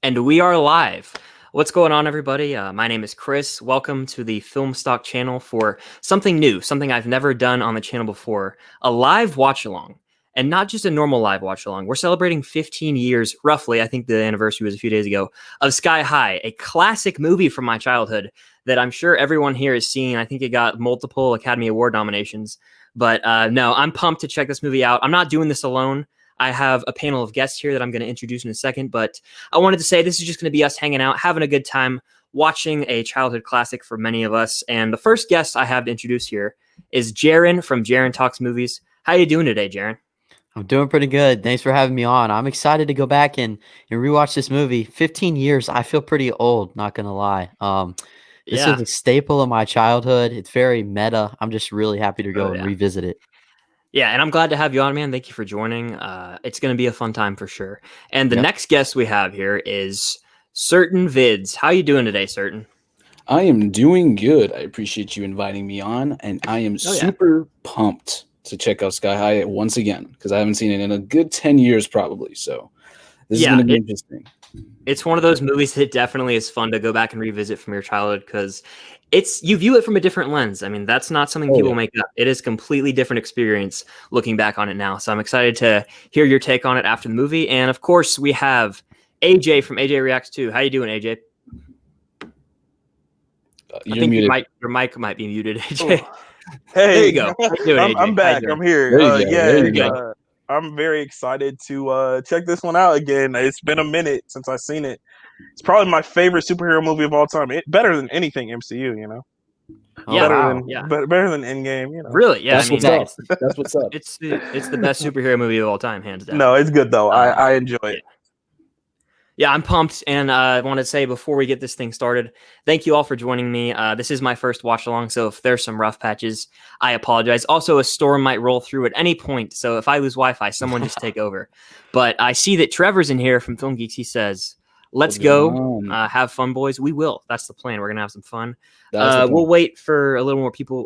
And we are live. What's going on, everybody? My name is Chris. Welcome to the Film Stock channel for something new, something I've never done on the channel before, a live watch-along. And not just a normal live watch-along. We're celebrating 15 years, roughly, I think the anniversary was a few days ago, of Sky High, a classic movie from my childhood that I'm sure everyone here has seen. I think it got multiple Academy Award nominations. But no, I'm pumped to check this movie out. I'm not doing this alone. I have a panel of guests here that I'm going to introduce in a second, but I wanted to say this is just going to be us hanging out, having a good time, watching a childhood classic for many of us. And the first guest I have to introduce here is Jaren from Jaren Talks Movies. How you doing today, Jaren? I'm doing pretty good. Thanks for having me on. I'm excited to go back and rewatch this movie. 15 years, I feel pretty old, not going to lie. This is a staple of my childhood. It's very meta. I'm just really happy to go and revisit it. Yeah, and I'm glad to have you on, man. Thank you for joining. It's going to be a fun time for sure. And the next guest we have here is CertainVids. How you doing today, Certain? I am doing good. I appreciate you inviting me on, and I am super pumped to check out Sky High once again because I haven't seen it in a good 10 years probably. So this is going to be interesting. It's one of those movies that definitely is fun to go back and revisit from your childhood because you view it from a different lens. I mean, that's not something people make up. It is a completely different experience looking back on it now. So I'm excited to hear your take on it after the movie. And of course, we have AJ from AJ Reacts 2. How you doing, AJ? I think your mic might be muted, AJ. Oh. Hey, there you go. I'm back. I'm here. There you go. I'm very excited to check this one out again. It's been a minute since I've seen it. It's probably my favorite superhero movie of all time. Better than anything MCU, you know. Better than Endgame, you know. Really? Yeah. That's what's up. That's what's up. It's the best superhero movie of all time, hands down. No, it's good though. I enjoy it. Yeah, I'm pumped, and I want to say before we get this thing started, thank you all for joining me. This is my first watch-along, so if there's some rough patches, I apologize. Also, a storm might roll through at any point, so if I lose Wi-Fi, someone just take over. But I see that Trevor's in here from Film Geeks. He says, let's go. Have fun, boys. We will. That's the plan. We're going to have some fun. We'll wait for a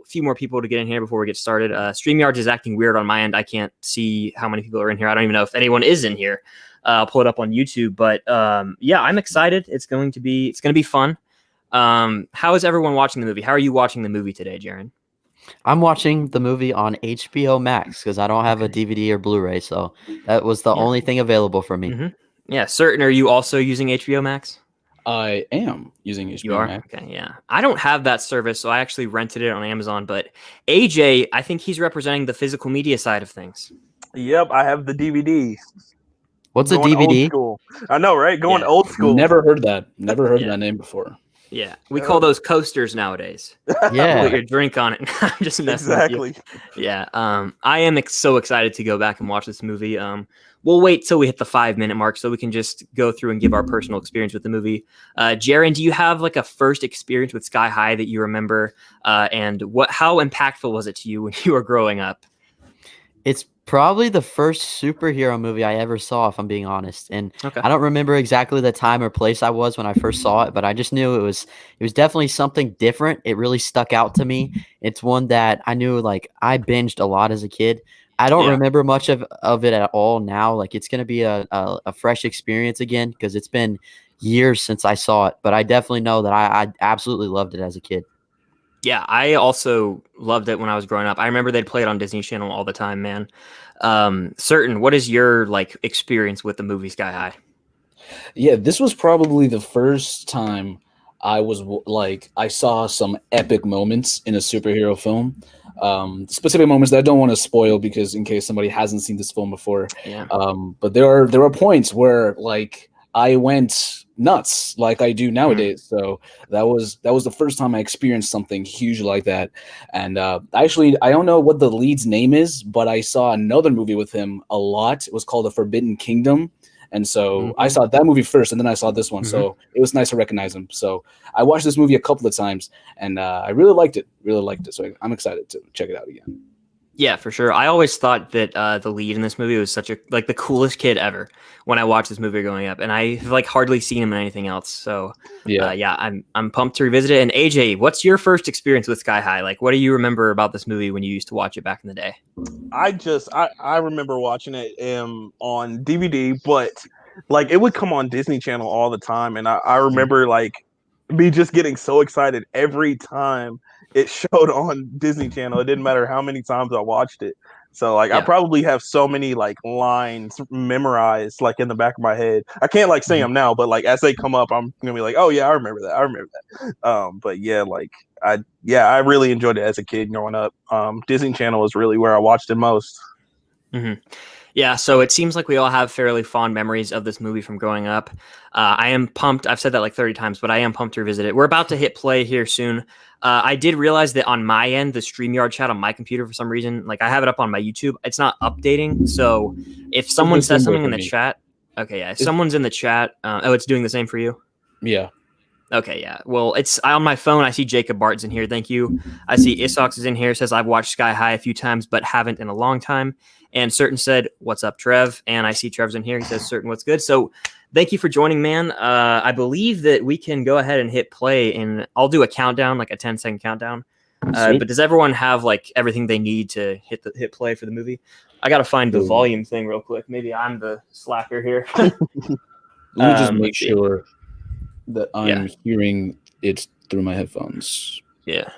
few more people to get in here before we get started. StreamYard is acting weird on my end. I can't see how many people are in here. I don't even know if anyone is in here. I'll pull it up on YouTube, but yeah, I'm excited. It's going to be fun. How is everyone watching the movie? How are you watching the movie today, Jaren? I'm watching the movie on HBO Max because I don't have a DVD or Blu-ray, so that was the only thing available for me. Mm-hmm. Yeah, Certain. Are you also using HBO Max? I am using HBO Max. Okay, yeah. I don't have that service, so I actually rented it on Amazon. But AJ, I think he's representing the physical media side of things. Yep, I have the DVD. What's a DVD? Old school. I know, right? Going old school. Never heard that. Never heard that name before. Yeah, we call those coasters nowadays. Yeah, put your drink on it. I'm just messing with you. Yeah, I am so excited to go back and watch this movie. We'll wait till we hit the 5-minute mark so we can just go through and give our personal experience with the movie. Jaren, do you have like a first experience with Sky High that you remember? And how impactful was it to you when you were growing up? It's probably the first superhero movie I ever saw, if I'm being honest. And I don't remember exactly the time or place I was when I first saw it, but I just knew it was definitely something different. It really stuck out to me. It's one that I knew, like, I binged a lot as a kid. I don't remember much of it at all now. Like, it's going to be a fresh experience again because it's been years since I saw it. But I definitely know that I absolutely loved it as a kid. Yeah, I also loved it when I was growing up. I remember they'd play it on Disney Channel all the time, man. Certain, what is your experience with the movie Sky High? Yeah, this was probably the first time I saw some epic moments in a superhero film. Specific moments that I don't want to spoil because in case somebody hasn't seen this film before. Yeah. But there are points where I went nuts like I do nowadays. So that was the first time I experienced something huge like that. And actually, I don't know what the lead's name is, but I saw another movie with him a lot. It was called The Forbidden Kingdom. And so I saw that movie first, and then I saw this one. So it was nice to recognize him. So I watched this movie a couple of times, and I really liked it. So I'm excited to check it out again. Yeah, for sure. I always thought that the lead in this movie was such the coolest kid ever when I watched this movie growing up, and I have hardly seen him in anything else. So I'm pumped to revisit it. And AJ, what's your first experience with Sky High? What do you remember about this movie when you used to watch it back in the day? I remember watching it on DVD, but like it would come on Disney Channel all the time, and I remember like me just getting so excited every time it showed on Disney Channel. It didn't matter how many times I watched it. So like I probably have so many like lines memorized like in the back of my head. I can't like say them now, but like as they come up, I'm gonna be like, oh yeah, I remember that. I remember that. But yeah, like I really enjoyed it as a kid growing up. Disney Channel is really where I watched it most. Mm-hmm. Yeah, so it seems like we all have fairly fond memories of this movie from growing up. I am pumped. I've said that like 30 times, but I am pumped to revisit it. We're about to hit play here soon. I did realize that on my end, the StreamYard chat on my computer, for some reason, like I have it up on my YouTube, it's not updating. So if someone says something in the chat, okay, yeah, if someone's in the chat, oh, it's doing the same for you? Yeah. Okay, yeah. Well, it's on my phone. I see Jacob Bart's in here. Thank you. I see Isox is in here. Says I've watched Sky High a few times, but haven't in a long time. And Certain said, "What's up, Trev?" And I see Trev's in here. He says, "Certain, what's good?" So, thank you for joining, man. I believe that we can go ahead and hit play, and I'll do a countdown, like a 10-second countdown. But does everyone have like everything they need to hit play for the movie? I gotta find the volume thing real quick. Maybe I'm the slacker here. Let me just make sure that I'm hearing it through my headphones. Yeah.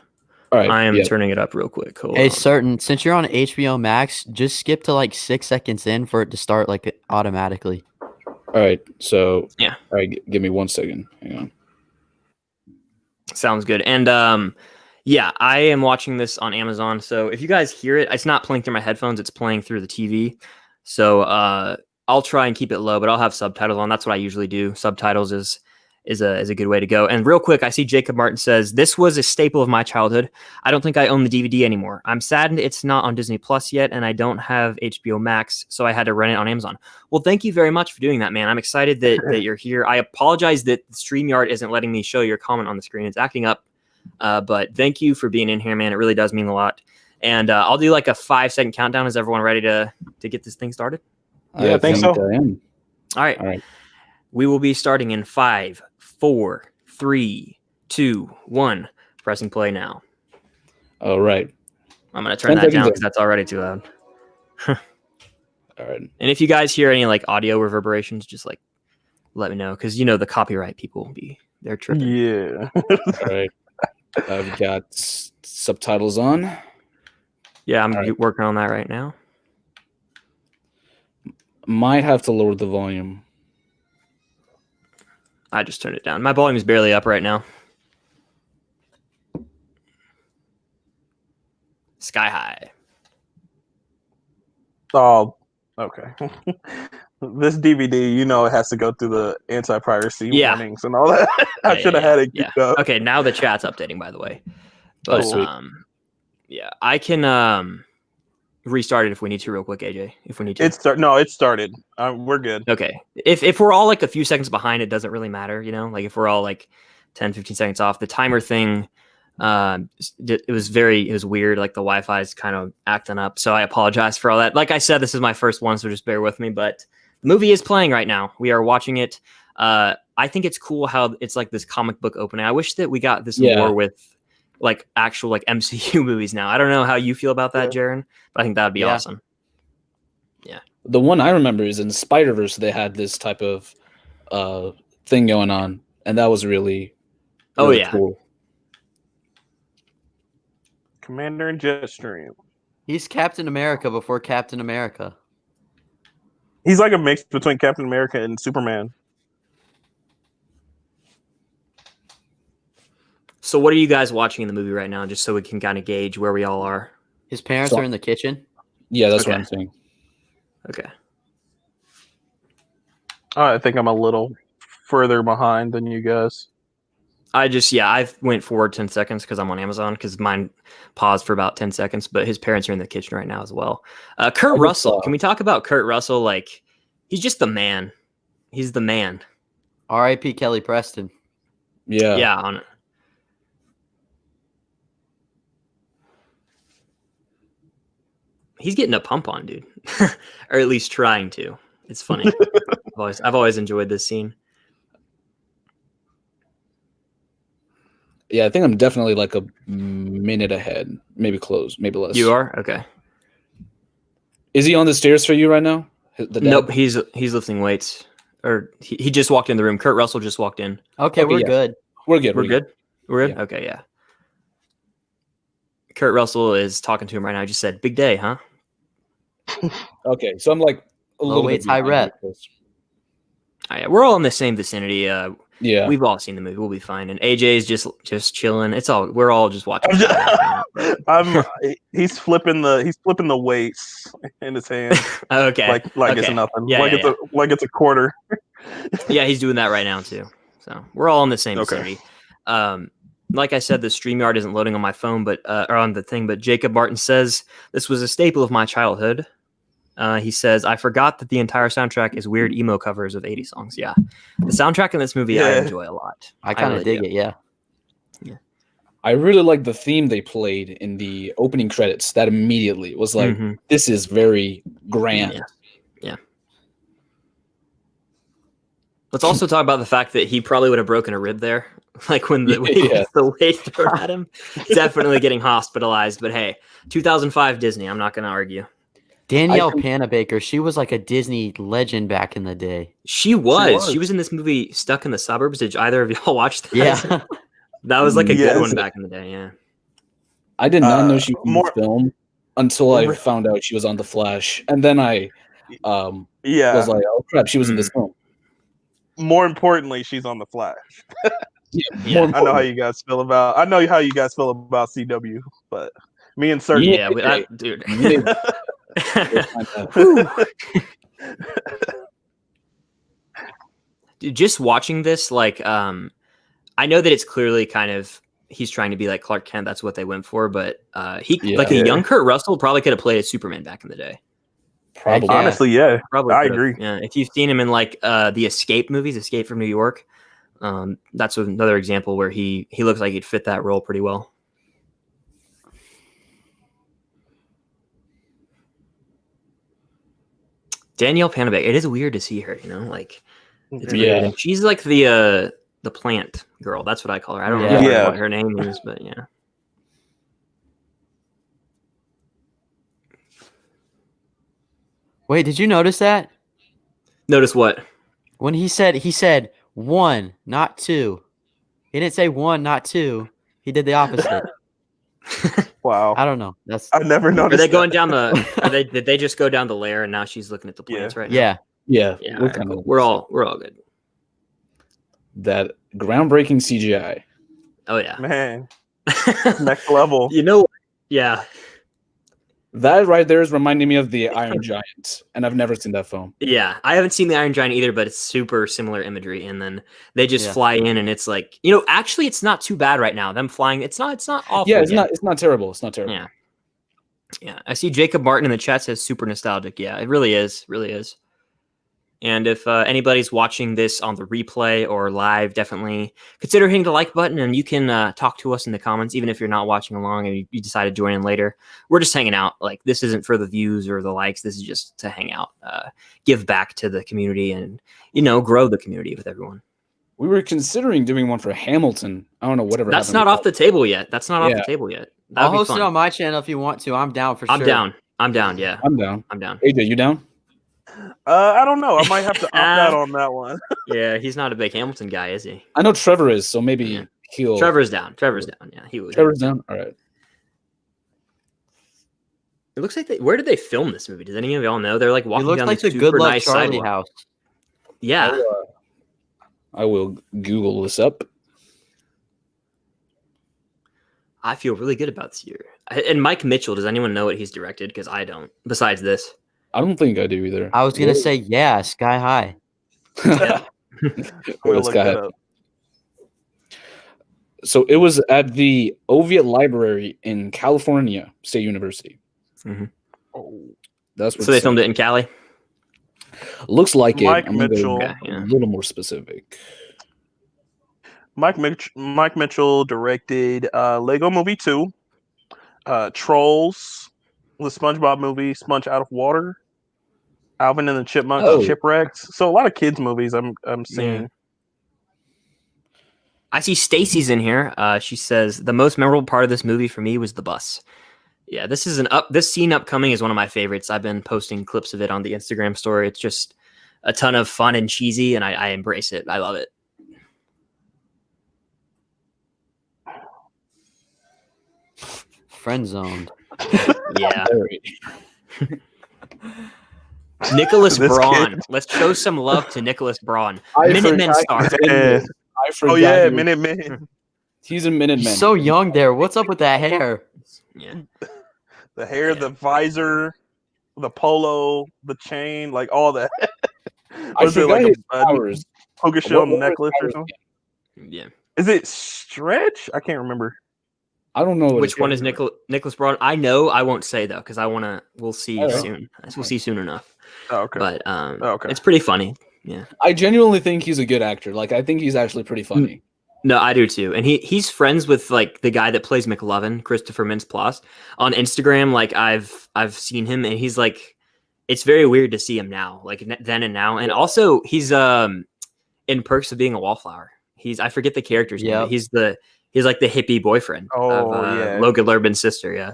All right. I am turning it up real quick. Hold hey, on. Certain, since you're on HBO Max, just skip to like 6 seconds in for it to start like automatically. All right. So yeah. All right. Give me 1 second. Hang on. Sounds good. And yeah, I am watching this on Amazon. So if you guys hear it, it's not playing through my headphones. It's playing through the TV. So I'll try and keep it low, but I'll have subtitles on. That's what I usually do. Subtitles is a good way to go. And real quick, I see Jacob Martin says, "This was a staple of my childhood. I don't think I own the DVD anymore. I'm saddened it's not on Disney Plus yet, and I don't have HBO Max, so I had to rent it on Amazon." Well, thank you very much for doing that, man. I'm excited that you're here. I apologize that StreamYard isn't letting me show your comment on the screen. It's acting up. But thank you for being in here, man. It really does mean a lot. And I'll do like a 5-second countdown. Is everyone ready to get this thing started? Yeah, I think so. I am. All right. We will be starting in 5, 4, 3, 2, 1. Pressing play now. All right. I'm going to turn that down because that's already too loud. All right. And if you guys hear any like audio reverberations, just like let me know, because the copyright people will be they're tripping. Yeah. All right. I've got subtitles on. Yeah, I'm working on that right now. Might have to lower the volume. I just turned it down. My volume is barely up right now. Sky high. Oh, okay. This DVD, it has to go through the anti-piracy warnings and all that. I should have had it queued up. Okay, now the chat's updating, by the way. But yeah, I can restart it if we need to, real quick, AJ. If we need to. It started. We're good. Okay. If we're all like a few seconds behind, it doesn't really matter, Like if we're all like 10, 15 seconds off, the timer thing. It was weird. Like the Wi-Fi is kind of acting up, so I apologize for all that. Like I said, this is my first one, so just bear with me. But the movie is playing right now. We are watching it. I think it's cool how it's like this comic book opening. I wish that we got this more with like actual like MCU movies now. I don't know how you feel about that, Jaren, but I think that would be awesome. Yeah. The one I remember is in Spider-Verse. They had this type of thing going on, and that was really cool. Commander and Jetstream. He's Captain America before Captain America. He's like a mix between Captain America and Superman. So what are you guys watching in the movie right now, just so we can kind of gauge where we all are? His parents are in the kitchen? Yeah, that's what I'm saying. Okay. I think I'm a little further behind than you guys. I went forward 10 seconds because I'm on Amazon, because mine paused for about 10 seconds, but his parents are in the kitchen right now as well. Kurt Russell. Can we talk about Kurt Russell? Like, he's just the man. He's the man. R.I.P. Kelly Preston. Yeah. Yeah, on it. He's getting a pump on, dude. Or at least trying to. It's funny. I've always enjoyed this scene. Yeah, I think I'm definitely like a minute ahead. Maybe close, maybe less. You are? Okay. Is he on the stairs for you right now? Nope, he's lifting weights. or he just walked in the room. Kurt Russell just walked in. Okay, we're yeah. good. We're good. We're good. We're good. Yeah. Okay, yeah. Kurt Russell is talking to him right now. He just said, "Big day, huh?" Okay, so I'm like a little bit Weight's high behind rep. with this. Yeah, we're all in the same vicinity. Yeah. We've all seen the movie. We'll be fine. And AJ's just chilling. We're all just watching. He's flipping the weights in his hand. Okay. Like it's nothing. Yeah, like it's a quarter. Yeah, he's doing that right now too. So we're all in the same vicinity. Like I said, the StreamYard isn't loading on my phone, but or on the thing. But Jacob Martin says this was a staple of my childhood. He says, I forgot that the entire soundtrack is weird emo covers of 80 songs. Yeah. The soundtrack in this movie, I enjoy a lot. I kind of really dig it. Yeah. Yeah. I really like the theme they played in the opening credits. That immediately was like, this is very grand. Yeah. Let's also talk about the fact that he probably would have broken a rib there. Like when the weight thrown at him. Definitely getting hospitalized. But hey, 2005 Disney. I'm not going to argue. Danielle Panabaker, she was like a Disney legend back in the day. She was. She was in this movie Stuck in the Suburbs. Did either of y'all watch that? Yeah. That was like a good one back in the day, yeah. I did not know she was in the film until I found out she was on The Flash. And then I was like, oh crap, she was in this film. More importantly, she's on The Flash. Yeah. I know how you guys feel about CW, but me and Certain dude. Dude, just watching this, like, I know that it's clearly kind of he's trying to be like Clark Kent. That's what they went for, but a young Kurt Russell probably could have played as Superman back in the day. Probably, honestly, yeah. Probably, I agree. Yeah, if you've seen him in like the Escape movies, Escape from New York, that's another example where he looks like he'd fit that role pretty well. Danielle Panabaker. It is weird to see her, like it's weird. And she's like the plant girl. That's what I call her. I don't know what her name is, but yeah. Wait, did you notice that? Notice what? When he said 1, not 2. He didn't say 1, not 2. He did the opposite. Wow. I don't know. I never noticed. Are they going down the? Did they just go down the layer and now she's looking at the plants right now? Yeah. We're all good. That groundbreaking CGI. Oh yeah, man, next level. Yeah. That right there is reminding me of the Iron Giant, and I've never seen that film. Yeah, I haven't seen the Iron Giant either, but it's super similar imagery. And then they just fly in, and it's like, actually, it's not too bad right now. Them flying, it's not awful. Yeah, it's not terrible. It's not terrible. Yeah. I see Jacob Martin in the chat says super nostalgic. Yeah, it really is. And if anybody's watching this on the replay or live, definitely consider hitting the like button, and you can talk to us in the comments, even if you're not watching along and you decide to join in later. We're just hanging out. Like, this isn't for the views or the likes. This is just to hang out, give back to the community, and, grow the community with everyone. We were considering doing one for Hamilton. I don't know, whatever. That's not off the table yet. Off the table yet. I'll host it on my channel if you want to. I'm down for sure. I'm down. Yeah. I'm down. AJ, you down? I don't know. I might have to opt out on that one. Yeah, he's not a big Hamilton guy, is he? I know Trevor is, so maybe he'll. Trevor's down. Yeah, he would. Trevor's down. All right. It looks like where did they film this movie? Does any of y'all know? They're like walking down like this the super Good Luck nice Charlie sidewalk. house. Yeah. I will Google this up. I feel really good about this year. And Mike Mitchell, does anyone know what he's directed? Because I don't. Besides this. I don't think I do either. I was going to say, Sky High. Yeah. Sky High. So it was at the Oviatt Library in California State University. Mm-hmm. That's what so they filmed it in Cali? Looks like Mike it. Mitchell. A little more specific. Mike Mitchell directed Lego Movie 2, Trolls, the SpongeBob movie, Sponge Out of Water, Alvin and the Chipmunks, Shipwrecks. So a lot of kids movies I'm seeing. Yeah. I see Stacy's in here. She says the most memorable part of this movie for me was the bus. Yeah, this scene upcoming is one of my favorites. I've been posting clips of it on the Instagram story. It's just a ton of fun and cheesy, and I embrace it. I love it. Friend zoned. Yeah. Nicholas This Braun. kid. Let's show some love to Nicholas Braun. I Minutemen forgot star. he's in this. I forgot Oh yeah, he was- Minutemen. He's a Minuteman. He's so young there. What's up with that hair? Yeah. The hair, the visor, the polo, the chain, like all that. I Was it forgot like his a powers. poker shell What were his necklace or powers something? again? Yeah. Is it stretch? I can't remember. I don't know what Which his one powers is are. Nicholas Braun? I know. I won't say though because I want to. We'll see All right. soon. We'll see soon enough. Oh, okay. But Okay. it's pretty funny. Yeah. I genuinely think he's a good actor. Like I think he's actually pretty funny. No, I do too. And he's friends with like the guy that plays McLovin, Christopher Mintz-Plasse, on Instagram. Like I've seen him, and he's like, it's very weird to see him now, like then and now. And also he's in Perks of Being a Wallflower. I forget the character's name. But he's like the hippie boyfriend of yeah. Logan Lerman's sister. Yeah.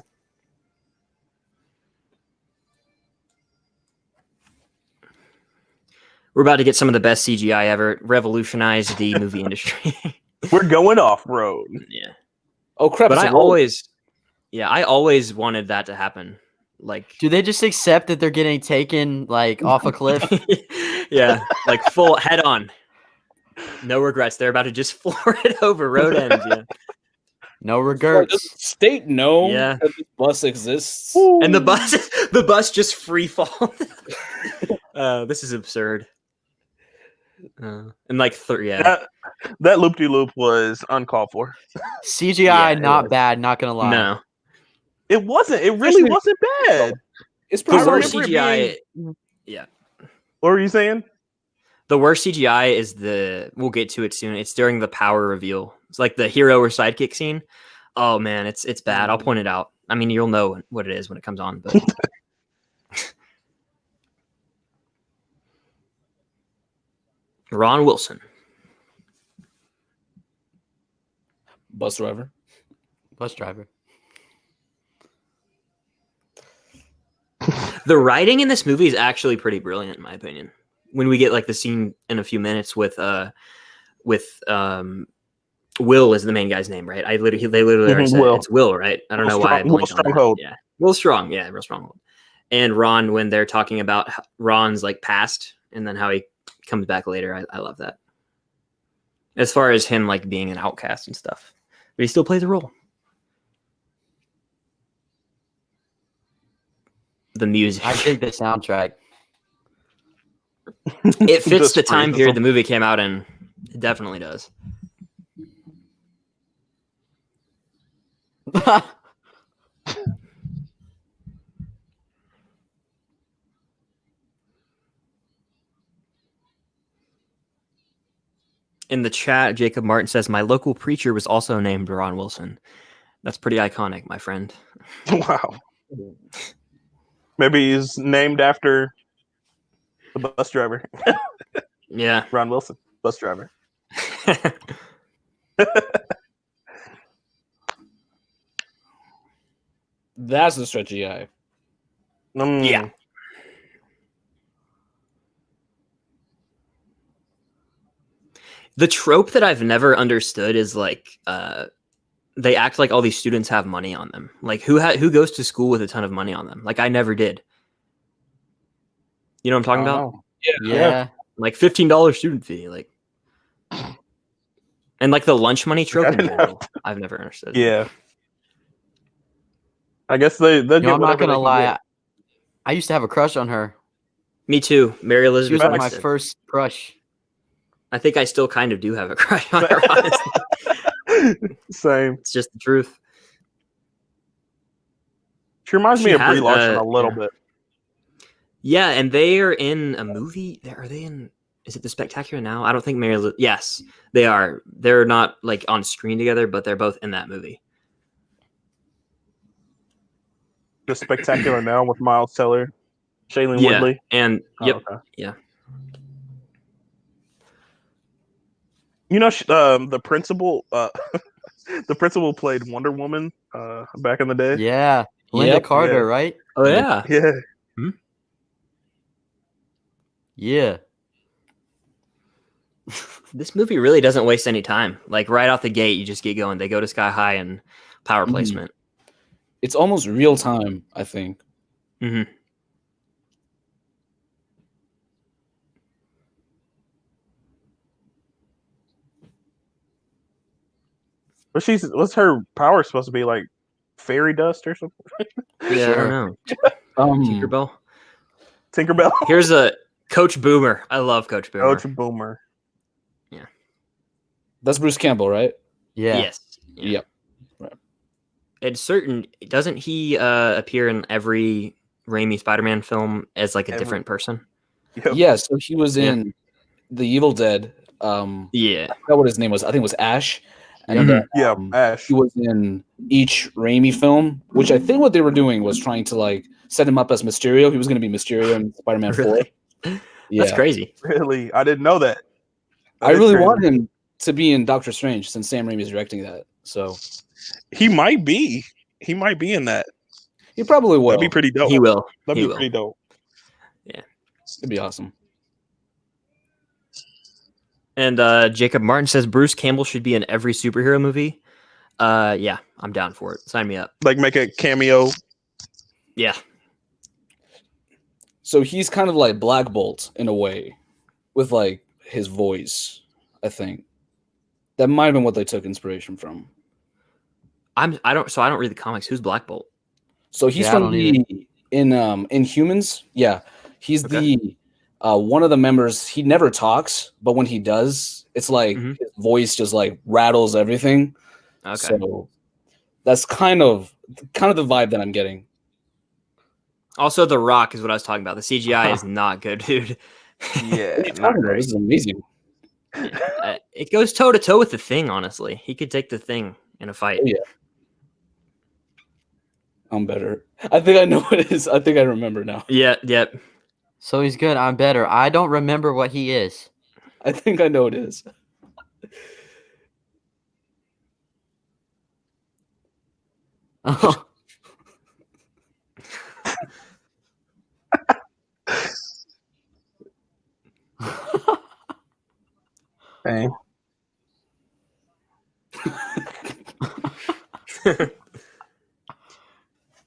We're about to get some of the best CGI ever. Revolutionize the movie industry. We're going off road. Yeah. Oh crap! But it's a I roll. always wanted that to happen. Like, Do they just accept that they're getting taken like off a cliff? yeah, like full head on. No regrets. They're about to just floor it over road ends. Yeah. No Does regrets. the state know Yeah. that this bus exists? And the bus just free falls. This is absurd. And like That loop-de-loop was uncalled for. CGI, Yeah, it not was. bad. Not gonna lie. No, It wasn't. It really Especially- wasn't bad. It's the pretty worst funny. CGI. Yeah, What were you saying? the worst CGI is we'll get to it soon. It's during the power reveal. It's like the hero or sidekick scene. Oh man, it's bad. I'll point it out. I mean, you'll know what it is when it comes on. But Ron Wilson. Bus driver. Bus driver. The writing in this movie is actually pretty brilliant, in my opinion. When we get like the scene in a few minutes with Will is the main guy's name, right? They literally already said Will. it's Will, right? I don't know why I Will blinked on that. Stronghold. Yeah, Will Strong, yeah, Real Stronghold. And Ron, when they're talking about Ron's like past and then how he comes back later, I love that. As far as him like being an outcast and stuff, but he still plays a role. The music. I dig the soundtrack. It fits the Just time freezes period them. the movie came out in. It definitely does. In the chat, Jacob Martin says, my local preacher was also named Ron Wilson. That's pretty iconic, my friend. Wow. Maybe he's named after the bus driver. Yeah. Ron Wilson, bus driver. That's the stretchy eye. Yeah. The trope that I've never understood is like they act like all these students have money on them. Like who goes to school with a ton of money on them? Like I never did. You know what I'm talking about? Yeah. Like $15 student fee, like, and like the lunch money trope in general. I've never understood. Yeah. I guess they'll get I'm not whatever they gonna can lie. get. I used to have a crush on her. Me too. Mary She was Elizabeth one of my Winstead. first crush. I think I still kind of do have a crush on her. Honestly. Same. It's just the truth. She reminds me She of Brie has, Larson a little yeah. bit. Yeah, and they are in a movie. Are they in? Is it The Spectacular Now? I don't think Mary. Yes, they are. They're not like on screen together, but they're both in that movie. The Spectacular Now with Miles Teller, Shailene Yeah, Woodley. and Oh, yep, okay. yeah. You know, the principal, the principal played Wonder Woman back in the day. Yeah. Linda Yep. Carter, Yeah. right? Oh yeah. Yeah. Yeah. This movie really doesn't waste any time. Like right out the gate, you just get going. They go to sky high and power placement. It's almost real time, I think. Mm-hmm. But what's her power supposed to be, like fairy dust or something? Yeah, I don't know. Tinkerbell. Tinkerbell. Here's a Coach Boomer. I love Coach Boomer. Coach Boomer. Yeah. That's Bruce Campbell, right? Yeah. Yes. Yeah. Yep. Right. Doesn't he appear in every Raimi Spider-Man film as like a different person? Yep. Yeah, so he was in The Evil Dead. Yeah. I forgot what his name was. I think it was Ash. And Ash. He was in each Raimi film, which I think what they were doing was trying to like set him up as Mysterio. He was going to be Mysterio in Spider-Man 4. Really? Yeah. That's crazy. Really? I didn't know that. I really want him to be in Doctor Strange since Sam Raimi is directing that. So he might be. He might be in that. He probably will. That'd be pretty dope. He will. That'd be pretty dope. Yeah. It'd be awesome. And Jacob Martin says Bruce Campbell should be in every superhero movie. Yeah, I'm down for it. Sign me up. Like make a cameo. Yeah. So he's kind of like Black Bolt in a way, with like his voice. I think that might have been what they took inspiration from. I don't read the comics. Who's Black Bolt? So he's from the Inhumans. Yeah, he's the one of the members. He never talks, but when he does, it's like his voice just like rattles everything. Okay. So that's kind of the vibe that I'm getting. Also, The Rock is what I was talking about. The CGI is not good, dude. Yeah, not great. This is amazing. It goes toe to toe with the Thing. Honestly, he could take the Thing in a fight. Oh, yeah. I'm better. I think I know what it is. I think I remember now. Yeah, yep. So he's good. I'm better. I don't remember what he is. I think I know what it is. Oh. Hey.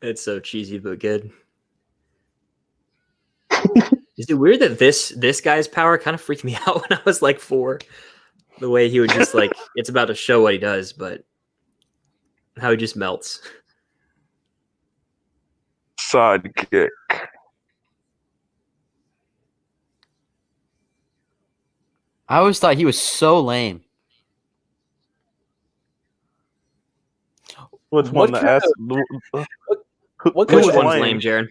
It's so cheesy but good. Is it weird that this guy's power kind of freaked me out when I was like 4? The way he would just like it's about to show what he does, but how he just melts. Sidekick. I always thought he was so lame. Which one? What Which one's lame, Jaren?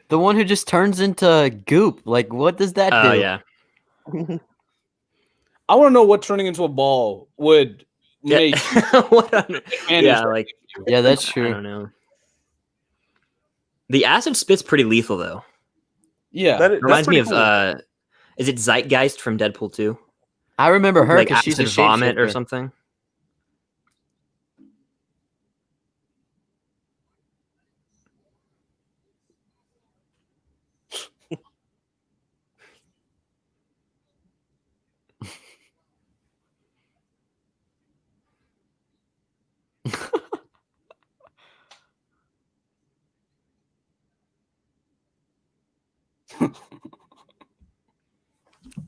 The one who just turns into goop. Like, what does that do? Oh, yeah. I want to know what turning into a ball would make. Yeah, like yeah, that's true. I don't know. The acid spit's pretty lethal, though. Yeah, it reminds me of is it Zeitgeist from Deadpool 2? I remember her like because she's a vomit or shapeshifter. something.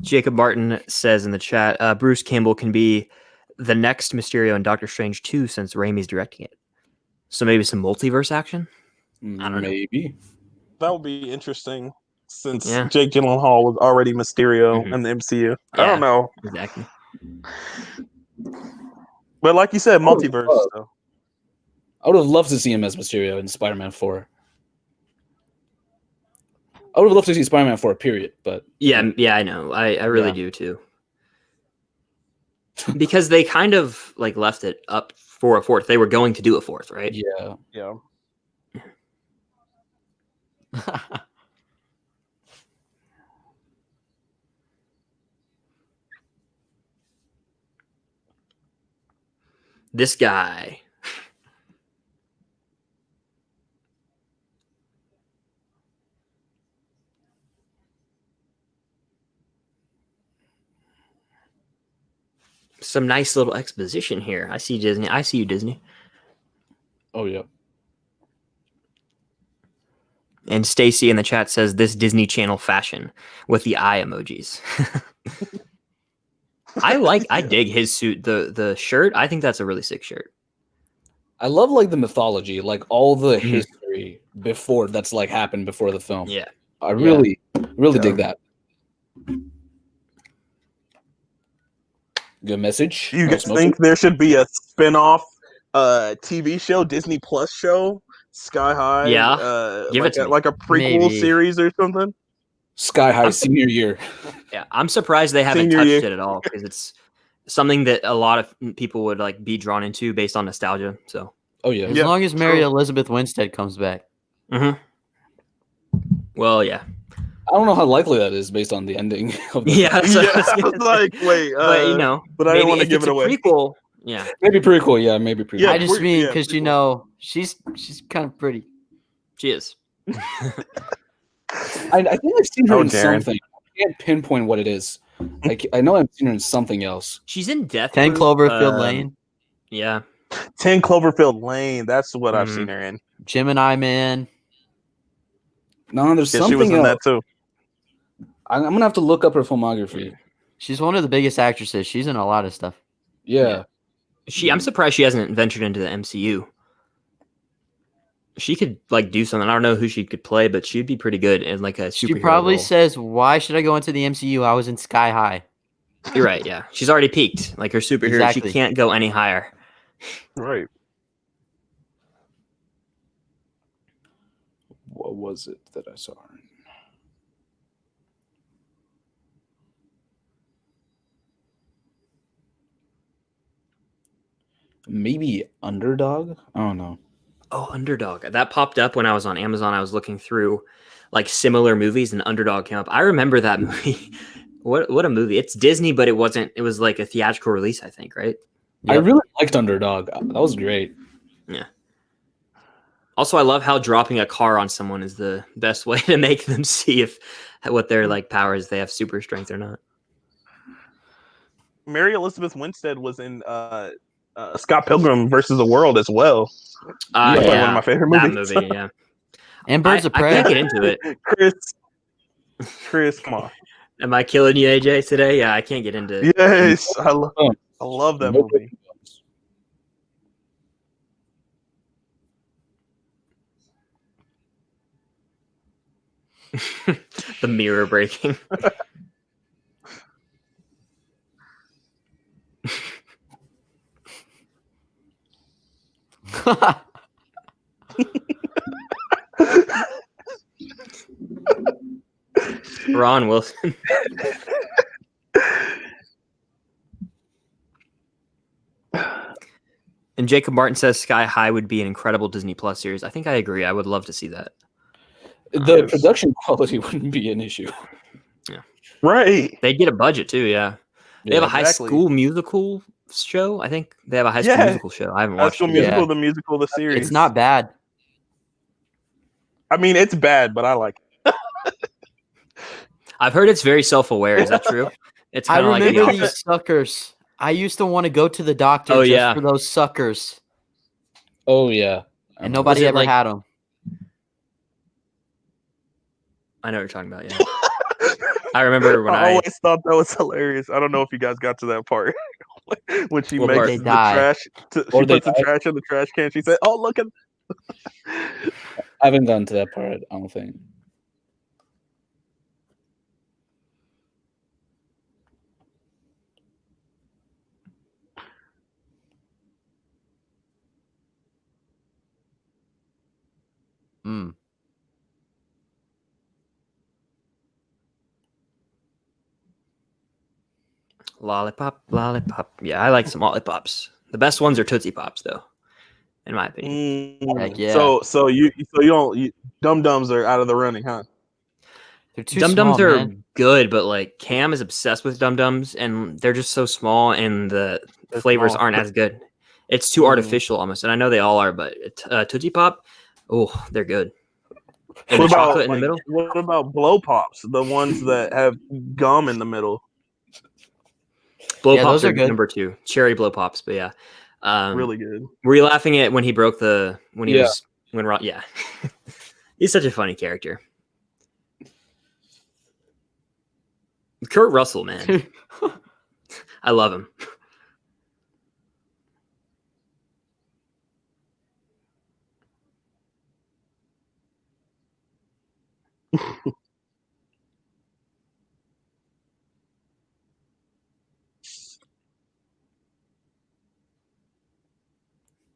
Jacob Martin says in the chat, Bruce Campbell can be the next Mysterio in Doctor Strange 2 since Raimi's directing it. So maybe some multiverse action? I don't know. Maybe. That would be interesting since Jake Gyllenhaal was already Mysterio in the MCU. I don't know. Exactly. But like you said, multiverse. I would have loved to see him as Mysterio in Spider-Man 4. I would have loved to see Spider-Man 4, period. But yeah, I know. I really do too. Because they kind of like left it up for a fourth. They were going to do a fourth, right? Yeah. Yeah. This guy. some nice little exposition here. I see Disney. I see you, Disney. Oh yeah. And Stacy in the chat says this Disney Channel fashion with the eye emojis. I dig his suit, the shirt. I think that's a really sick shirt. I love like the mythology, like all the history before that's like happened before the film. Yeah. I really dig that. Good message. You guys think there should be a spin-off TV show, Disney Plus show, Sky High? Yeah. Give like it to me. like a prequel series or something. Sky High senior year. Yeah, I'm surprised they haven't touched it at all because it's something that a lot of people would like be drawn into based on nostalgia. So, as long as Mary Elizabeth Winstead comes back. Well, yeah. I don't know how likely that is based on the ending. Of the I was like, wait, but you know, but I didn't want to give it away. Prequel, yeah, maybe prequel. Yeah, maybe prequel. I just mean because you know she's kind of pretty. She is. I think I've seen her in something. I can't pinpoint what it is. Like I know I've seen her in something else. She's in Death 10 Proof, Cloverfield Lane. Yeah, 10 Cloverfield Lane. That's what I've seen her in. Gemini Man. No, there's something she was in else. that too. I'm gonna have to look up her filmography. She's one of the biggest actresses. She's in a lot of stuff. Yeah. I'm surprised she hasn't ventured into the MCU. She could like do something. I don't know who she could play, but she'd be pretty good in like a superhero She probably role. says, "Why should I go into the MCU? I was in Sky High." You're right. Yeah, she's already peaked. Like her superhero, Exactly. she can't go any higher. Right. What was it that I saw her in? Maybe Underdog? I don't know. Oh, Underdog. That popped up when I was on Amazon. I was looking through like similar movies and Underdog came up. I remember that movie. What a movie. It's Disney, but it was like a theatrical release, I think, right? Yep. I really liked Underdog. That was great. Yeah. Also, I love how dropping a car on someone is the best way to make them see what their like powers, they have super strength or not. Mary Elizabeth Winstead was in Scott Pilgrim versus the World as well. That's like one of my favorite movies. That movie, yeah. And Birds of Prey. I can't get into it. Chris, come on. Am I killing you, AJ, today? Yeah, I can't get into it. Yes, I love that movie. The mirror breaking. Ron Wilson. And Jacob Martin says Sky High would be an incredible Disney Plus series. I think I agree. I would love to see that. The production quality wouldn't be an issue. Yeah. Right. They get a budget too, yeah. They have a high school musical show. I think they have a high school musical show. I haven't watched High School Musical, the musical, the series. It's not bad. I mean, it's bad, but I like it. I've heard it's very self-aware. Is that true? It's I kind of like remember these suckers. I used to want to go to the doctor for those suckers. Oh, yeah. And nobody ever had them. I know what you're talking about, yeah. I remember when I always thought that was hilarious. I don't know if you guys got to that part. When she makes the trash, she puts the trash in the trash can. She said, "Oh, look at." I haven't gotten to that part. I don't think. Lollipop, lollipop. Yeah, I like some lollipops. The best ones are Tootsie Pops, though, in my opinion. So you don't Dum Dums are out of the running, huh? They're too Dum small, Dums are man. good, but like Cam is obsessed with Dum Dums, and they're just so small, and the flavors aren't as good. It's too artificial almost, and I know they all are, but Tootsie Pop, oh, they're good. And What the about chocolate in the middle? What about Blow Pops? The ones that have gum in the middle. Blow Yeah, pops those are are good. number 2. Cherry blow pops, but yeah. Really good. Were you laughing at when he broke the when he Yeah. was when Ron? Yeah, he's such a funny character. Kurt Russell, man, I love him.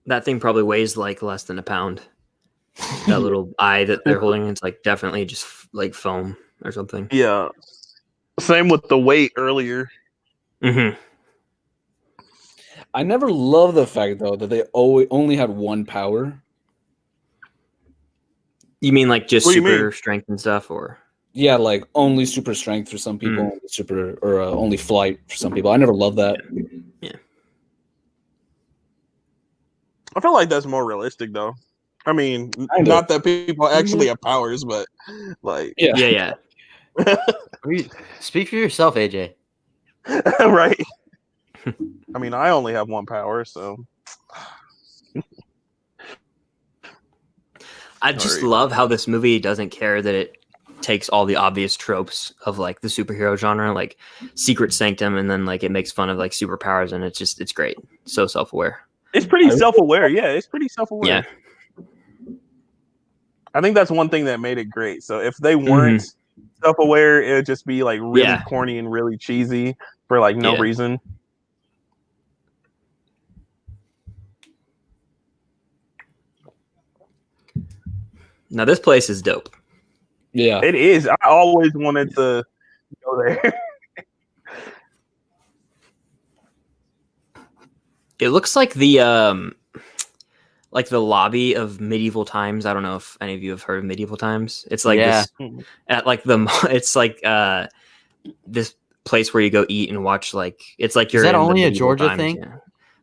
That thing probably weighs like less than a pound. That little eye that they're holding, it's like definitely just like foam or something. Yeah. Same with the weight earlier. Mm-hmm. I never loved the fact though that they only had one power. You mean like just What do you super mean? strength and stuff, or Yeah, like only super strength for some people, only flight for some people. I never loved that. yeah? I feel like that's more realistic, though. I mean, Kind not of. that people actually have powers, but like, Yeah. Yeah. Speak for yourself, AJ. right? I mean, I only have one power, so I just Sorry. love how this movie doesn't care that it takes all the obvious tropes of like the superhero genre, like secret sanctum, and then like it makes fun of like superpowers, and it's great. So self-aware. it's pretty self-aware. Yeah, it's pretty self-aware. Yeah. I think that's one thing that made it great. So if they weren't self-aware, it would just be like really corny and really cheesy for like no reason. Now this place is dope. Yeah. It is. I always wanted to go there. It looks like the lobby of medieval times. I don't know if any of you have heard of medieval times. It's like this at like it's like this place where you go eat and watch, like it's like you're Is that in only the a medieval Georgia times, thing? yeah.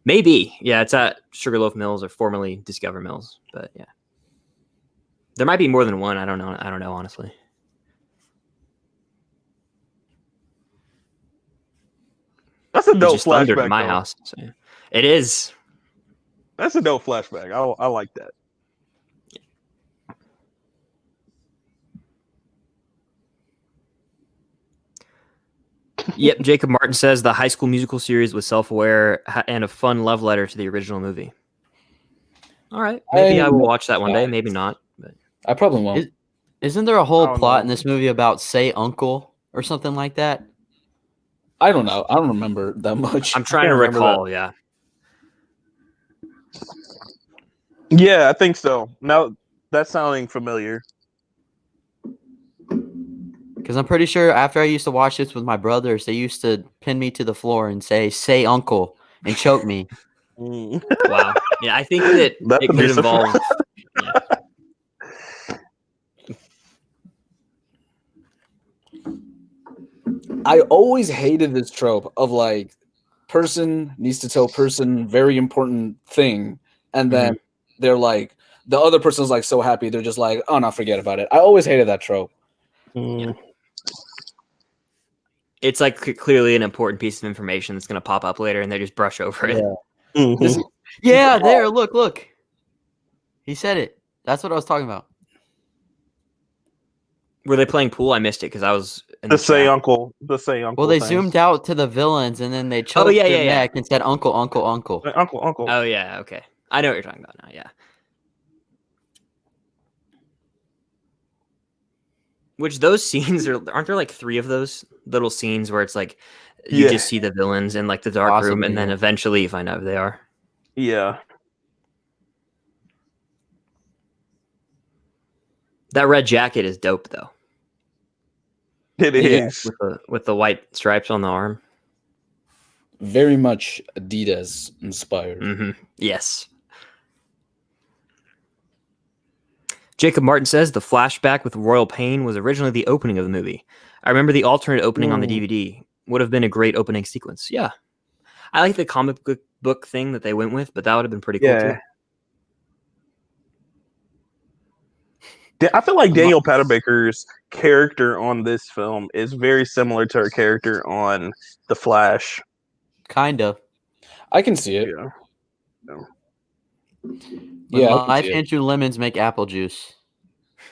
Maybe. Yeah, it's at Sugarloaf Mills, or formerly Discover Mills, but yeah. There might be more than one. I don't know honestly. That's a dope Just thundered flashback. at my house. So yeah. It is. That's a dope flashback. I like that. Yep, Jacob Martin says the High School Musical series was self-aware and a fun love letter to the original movie. All right, maybe I will watch that one day. Maybe not, but I probably won't. Isn't there a whole I don't plot know. in this movie about say uncle or something like that? I don't know. I don't remember that much. I'm trying to remember recall. Yeah, Yeah, I think so. Now that's sounding familiar. Because I'm pretty sure after I used to watch this with my brothers, they used to pin me to the floor and say uncle and choke me. wow. Yeah, I think that That's it could abusive. involve. Yeah. I always hated this trope of like person needs to tell person very important thing, and then they're like the other person's like so happy they're just like, oh no, forget about it. I always hated that trope. Yeah. It's like clearly an important piece of information that's going to pop up later, and they just brush over it. Mhm. Yeah, there, look. He said it. That's what I was talking about. Were they playing pool? I missed it because I was in The the say chat. uncle. The say uncle. Well, they thing. zoomed out to the villains, and then they choked yeah, their yeah. neck and said uncle. Uncle. Oh yeah, okay. I know what you're talking about now. Yeah. Which those scenes aren't there like 3 of those little scenes where it's like you just see the villains in like the dark room, and then eventually you find out who they are. Yeah. That red jacket is dope though. It is. With the white stripes on the arm. Very much Adidas inspired. Mm-hmm. Yes. Jacob Martin says the flashback with Royal Pain was originally the opening of the movie. I remember the alternate opening on the DVD would have been a great opening sequence. Yeah. I like the comic book thing that they went with, but that would have been pretty cool too. I feel like Daniel Panabaker's character on this film is very similar to her character on The Flash. Kinda. I can see it. Yeah. When Yeah, I can life see it. hands you lemons, make apple juice.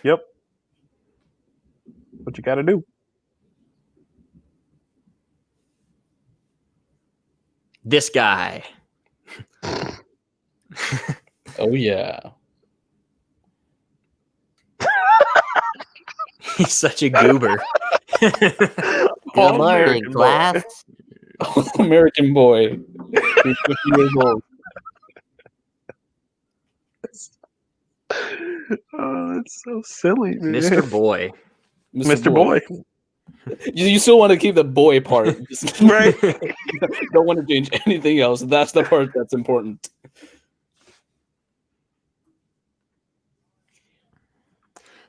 Yep. What you got to do? This guy. Oh yeah. He's such a goober. Good All morning, American boy. class. American boy. He's 50 years old. Oh, that's so silly, man. Mr. Boy. Mr. Boy. You still want to keep the boy part. Just Right. don't want to change anything else. That's the part that's important.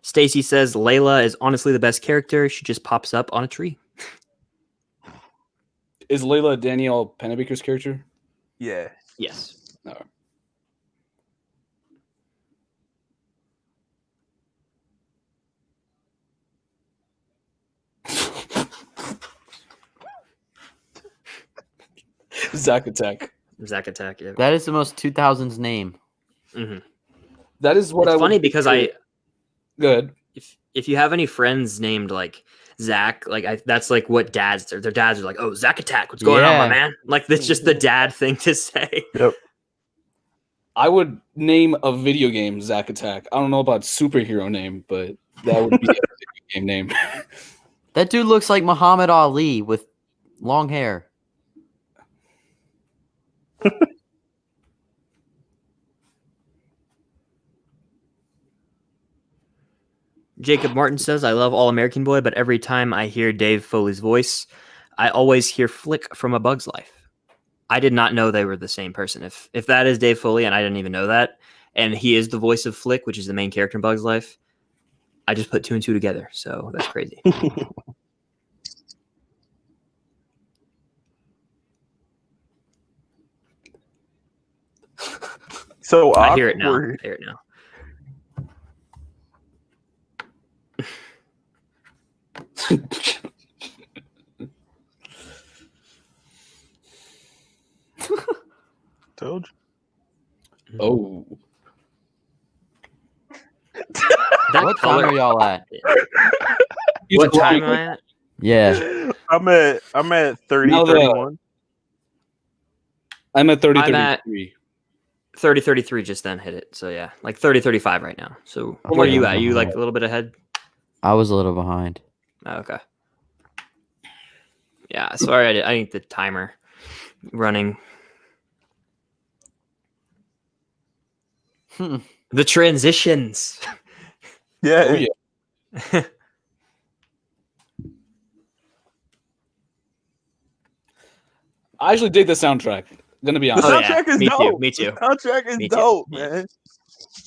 Stacy says Layla is honestly the best character. She just pops up on a tree. Is Layla Danielle Pennebaker's character? Yeah. Yes. No. Zack Attack. Zack Attack. Yeah. That is the most 2000s name. Mm-hmm. That is what It's I funny would because picture. Good. if you have any friends named like Zach, like that's like what dads their dads are like, oh, Zack Attack, what's going on, my Yeah. man? Like that's just the dad thing to say. Yep. I would name a video game Zack Attack. I don't know about superhero name, but that would be a video game name. That dude looks like Muhammad Ali with long hair. Jacob Martin says, I love All American Boy, but every time I hear Dave Foley's voice, I always hear Flick from A Bug's Life. I did not know they were the same person. If that is Dave Foley, and I didn't even know that, and he is the voice of Flick, which is the main character in Bug's Life, I just put two and two together. So that's crazy. So I hear it now. awkward. I hear it now. Told you. Oh. That What color. time are y'all at? What time am I at? Yeah. I'm at 30, Now the- 31. I'm at 30, I'm at- 33. 30, 33 just then hit it. So yeah, like 30, 35 right now. So where are you at? You like a little bit ahead? I was a little behind. Oh, okay. Yeah, sorry, I need the timer running. The transitions. Yeah. Oh, yeah. I actually dig the soundtrack. Gonna be The honest. Oh, yeah. soundtrack is Me too, dope. me too. The soundtrack is Me too. dope, Yeah. man.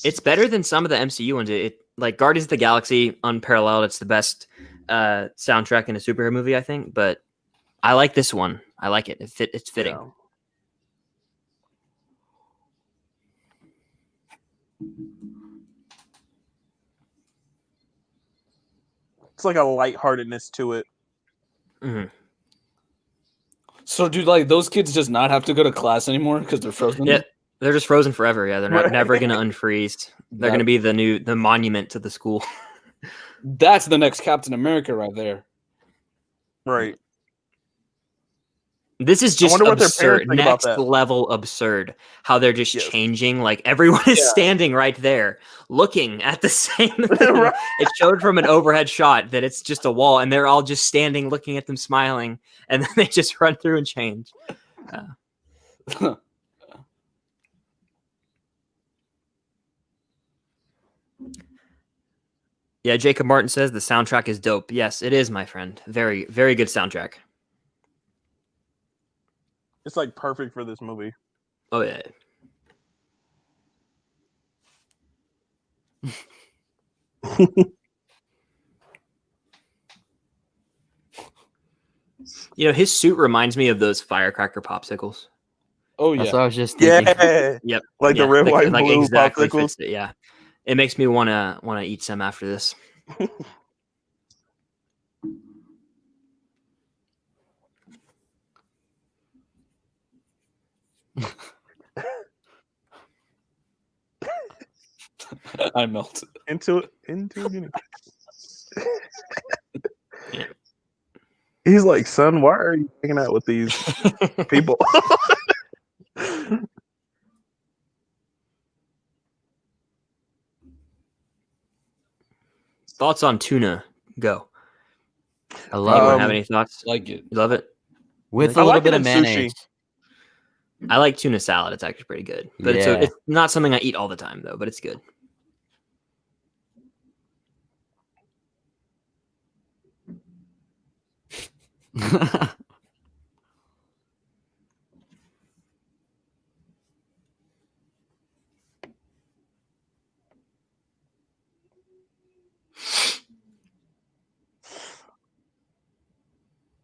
It's better than some of the MCU ones. It like Guardians of the Galaxy, unparalleled. It's the best soundtrack in a superhero movie, I think. But I like this one. I like it. It's fitting. Yeah. It's like a lightheartedness to it. Mhm. So, dude, like those kids just not have to go to class anymore because they're frozen. Yeah, they're just frozen forever. Yeah, they're not Right. never gonna unfreeze. They're That- gonna be the monument to the school. That's the next Captain America right there. Right. This is just wonder what their absurd. parents think about Next that. level absurd. How they're just Yes. changing. Like everyone is Yeah. standing right there, looking at the same thing. Right. It showed from an overhead shot that it's just a wall, and they're all just standing, looking at them, smiling, and then they just run through and change. Yeah, Jacob Martin says the soundtrack is dope. Yes, it is, my friend. Very, very good soundtrack. It's like perfect for this movie. Oh yeah. You know, his suit reminds me of those firecracker popsicles. Oh That's yeah. what I was just thinking. Yeah. Yep. Like Yeah, the red, white, and like blue exactly popsicles. fits it. Yeah, it makes me wanna eat some after this. I melted into a guinea pig. Yeah. He's like, son, why are you hanging out with these people? Thoughts on tuna? Go. I love Anyone it. have any thoughts? like it. You love it? With I a little like it bit of in mayonnaise. sushi. I like tuna salad. It's actually pretty good. But Yeah. it's not something I eat all the time, though, but it's good.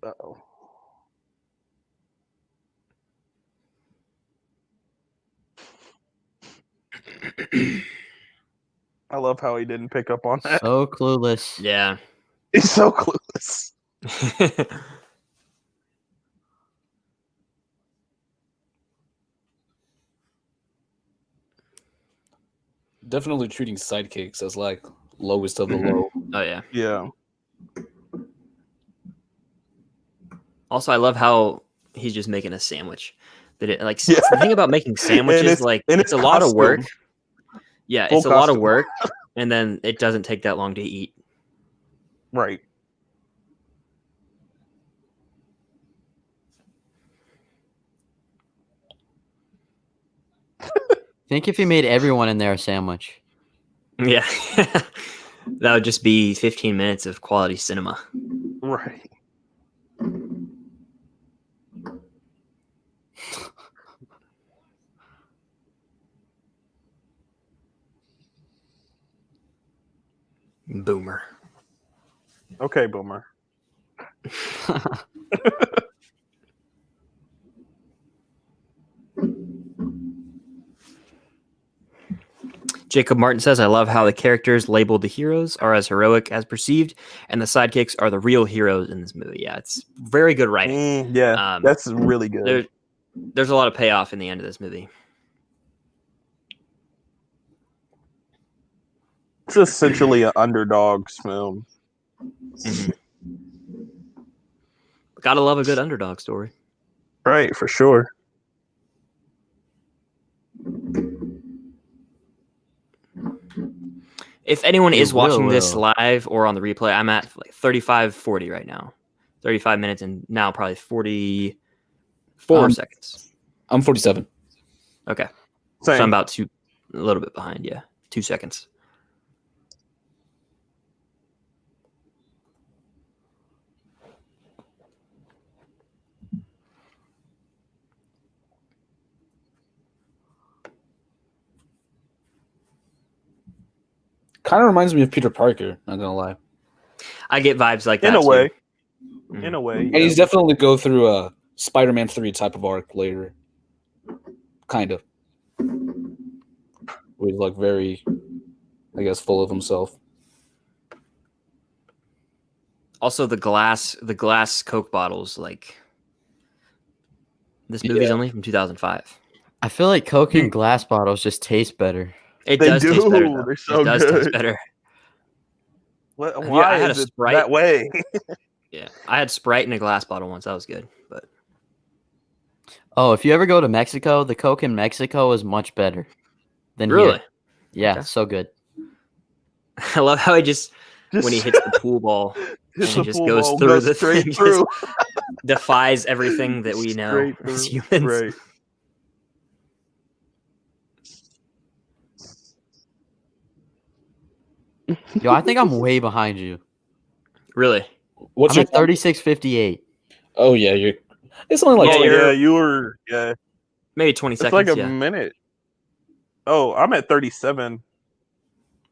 Uh-oh. I love how he didn't pick up on that. So clueless. Yeah. He's so clueless. Definitely treating sidekicks as like lowest of the Mhm. low. Oh, yeah. Yeah. Also, I love how he's just making a sandwich. That it like Yeah. the thing about making sandwiches, it's- like and it's it's a lot of work. costume. Yeah, Full it's a lot of costume. work, and then it doesn't take that long to eat. Right. Think if you made everyone in there a sandwich. Yeah. That would just be 15 minutes of quality cinema. Right. Boomer. Okay, Boomer. Jacob Martin says, I love how the characters labeled the heroes are as heroic as perceived, and the sidekicks are the real heroes in this movie. Yeah, it's very good writing. Yeah, that's really good. There's a lot of payoff in the end of this movie. It's essentially an underdog's film. Mm-hmm. Gotta love a good underdog story. Right, for sure. If anyone is watching will. this live or on the replay, I'm at like 35:40 right now. 35 minutes and now probably 44 seconds. I'm 47. Okay. Same. So I'm about a little bit behind, yeah. 2 seconds. Kind of reminds me of Peter Parker, not gonna lie. I get vibes like that In a way. too. In a way. And he's definitely go through a Spider-Man 3 type of arc later. Kind of. Where he's like very, I guess, full of himself. Also, the glass Coke bottles, like this movie's only from 2005. I feel like Coke in glass bottles just taste better. It They does taste do. better, though. They're so it does taste good. better. Why I had is a it Sprite. that way? Yeah, I had Sprite in a glass bottle once. That was good, but Oh, if you ever go to Mexico, the Coke in Mexico is much better than really, here. Yeah, Okay. so good. I love how he just when he hits the pool ball and Hits it the just pool goes ball, through the straight thing, through. just defies everything that we know Straight as through. humans. Right. Yo, I think I'm way behind you. Really? What's I'm your at 36:58. Oh yeah, you're. It's only like Yeah, Oh you're- yeah, you were. Yeah, Maybe 20 it's seconds. like a Yeah, minute. Oh, I'm at 37.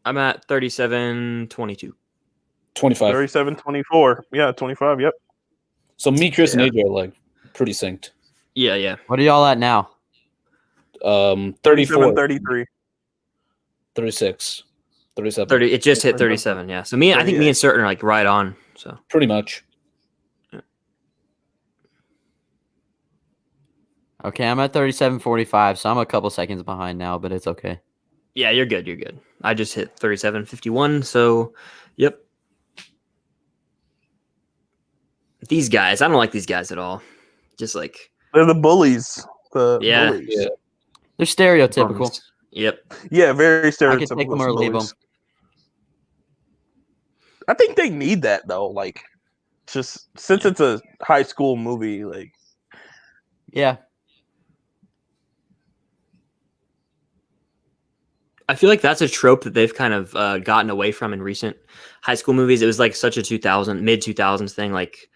I'm at 37:22. 25. 37, 24. Yeah, 25. Yep. So me, Chris, Yeah. and AJ are like pretty synced. Yeah. What are y'all at now? 34, 33. 36, 37. 30. It just hit 37. Yeah. So I think me and Certain are like right on. So Pretty much. Okay, I'm at 37:45, so I'm a couple seconds behind now, but it's okay. Yeah, you're good. You're good. I just hit 37:51. So, yep. These guys, I don't like these guys at all. Just like They're the bullies. The Yeah. bullies. Yeah. They're stereotypical. bums. Yep. Yeah, very stereotypical. I could take them or leave them. bullies. I think they need that though. Like, just since it's a high school movie, like, Yeah. I feel like that's a trope that they've kind of gotten away from in recent high school movies. It was like such a mid 2000s thing. Like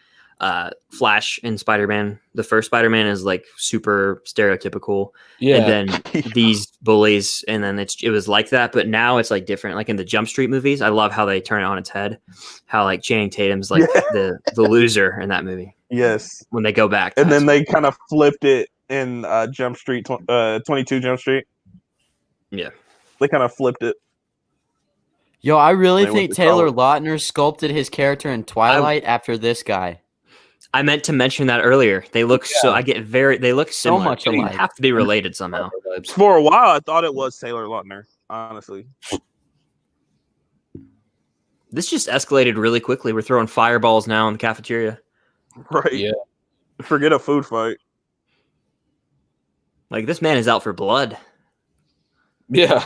Flash and Spider-Man. The first Spider-Man is like super stereotypical. Yeah. And then these bullies, and then it was like that. But now it's like different. Like in the Jump Street movies, I love how they turn it on its head. How like Channing Tatum's like the loser in that movie. yes. When they go back. And then they kind of flipped it in Jump Street, 22 Jump Street. Yeah. They kind of flipped it. Yo, I really They went think to Taylor college. Lautner sculpted his character in Twilight after this guy. I meant to mention that earlier. They look they look similar. much They alike. have to be related somehow. For a while, I thought it was Taylor Lautner, honestly. This just escalated really quickly. We're throwing fireballs now in the cafeteria. Right. Yeah. Forget a food fight. Like, this man is out for blood. Yeah.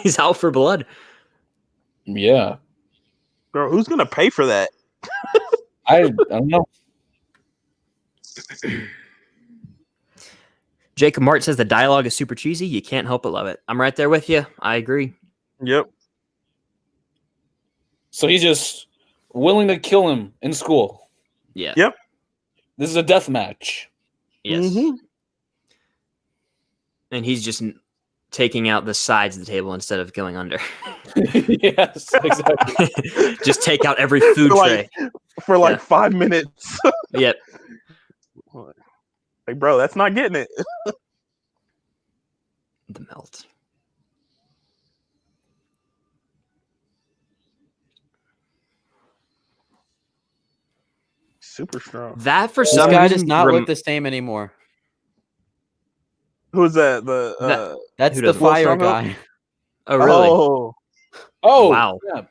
He's out for blood. Yeah. Bro, who's going to pay for that? I don't know. Jacob Mart says the dialogue is super cheesy. You can't help but love it. I'm right there with you. I agree. Yep. So he's just willing to kill him in school. Yeah. Yep. This is a death match. Yes. Mhm. And he's just taking out the sides of the table instead of going under. Yes, exactly. Just take out every food tray. For like 5 minutes. Yep. Like, bro, that's not getting it. The melt. Super strong. That for This some guy reason does not look the same anymore. Who's that? The That's Who the doesn't? fire What's wrong guy. Oh, really? Oh, Wow. Yeah.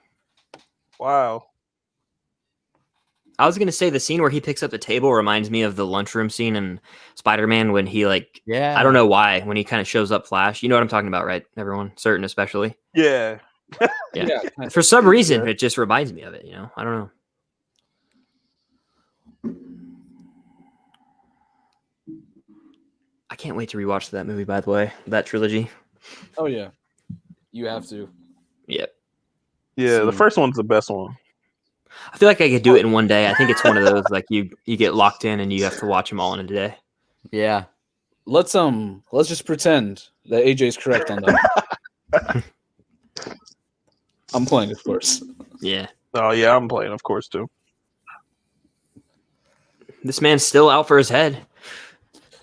Wow. I was gonna say the scene where he picks up the table reminds me of the lunchroom scene in Spider-Man when he Yeah. I don't know why, when he kind of shows up Flash. You know what I'm talking about, right? Everyone, certain especially. Yeah. Yeah. For some reason, it just reminds me of it. I don't know. I can't wait to rewatch that movie. By the way, that trilogy. Oh yeah. You have to. Yep. Yeah, the first one's the best one. I feel like I could do it in one day. I think it's one of those like you get locked in and you have to watch them all in a day. Yeah. Let's just pretend that AJ is correct on that. I'm playing, of course. Yeah. Oh yeah, I'm playing, of course, too. This man's still out for his head.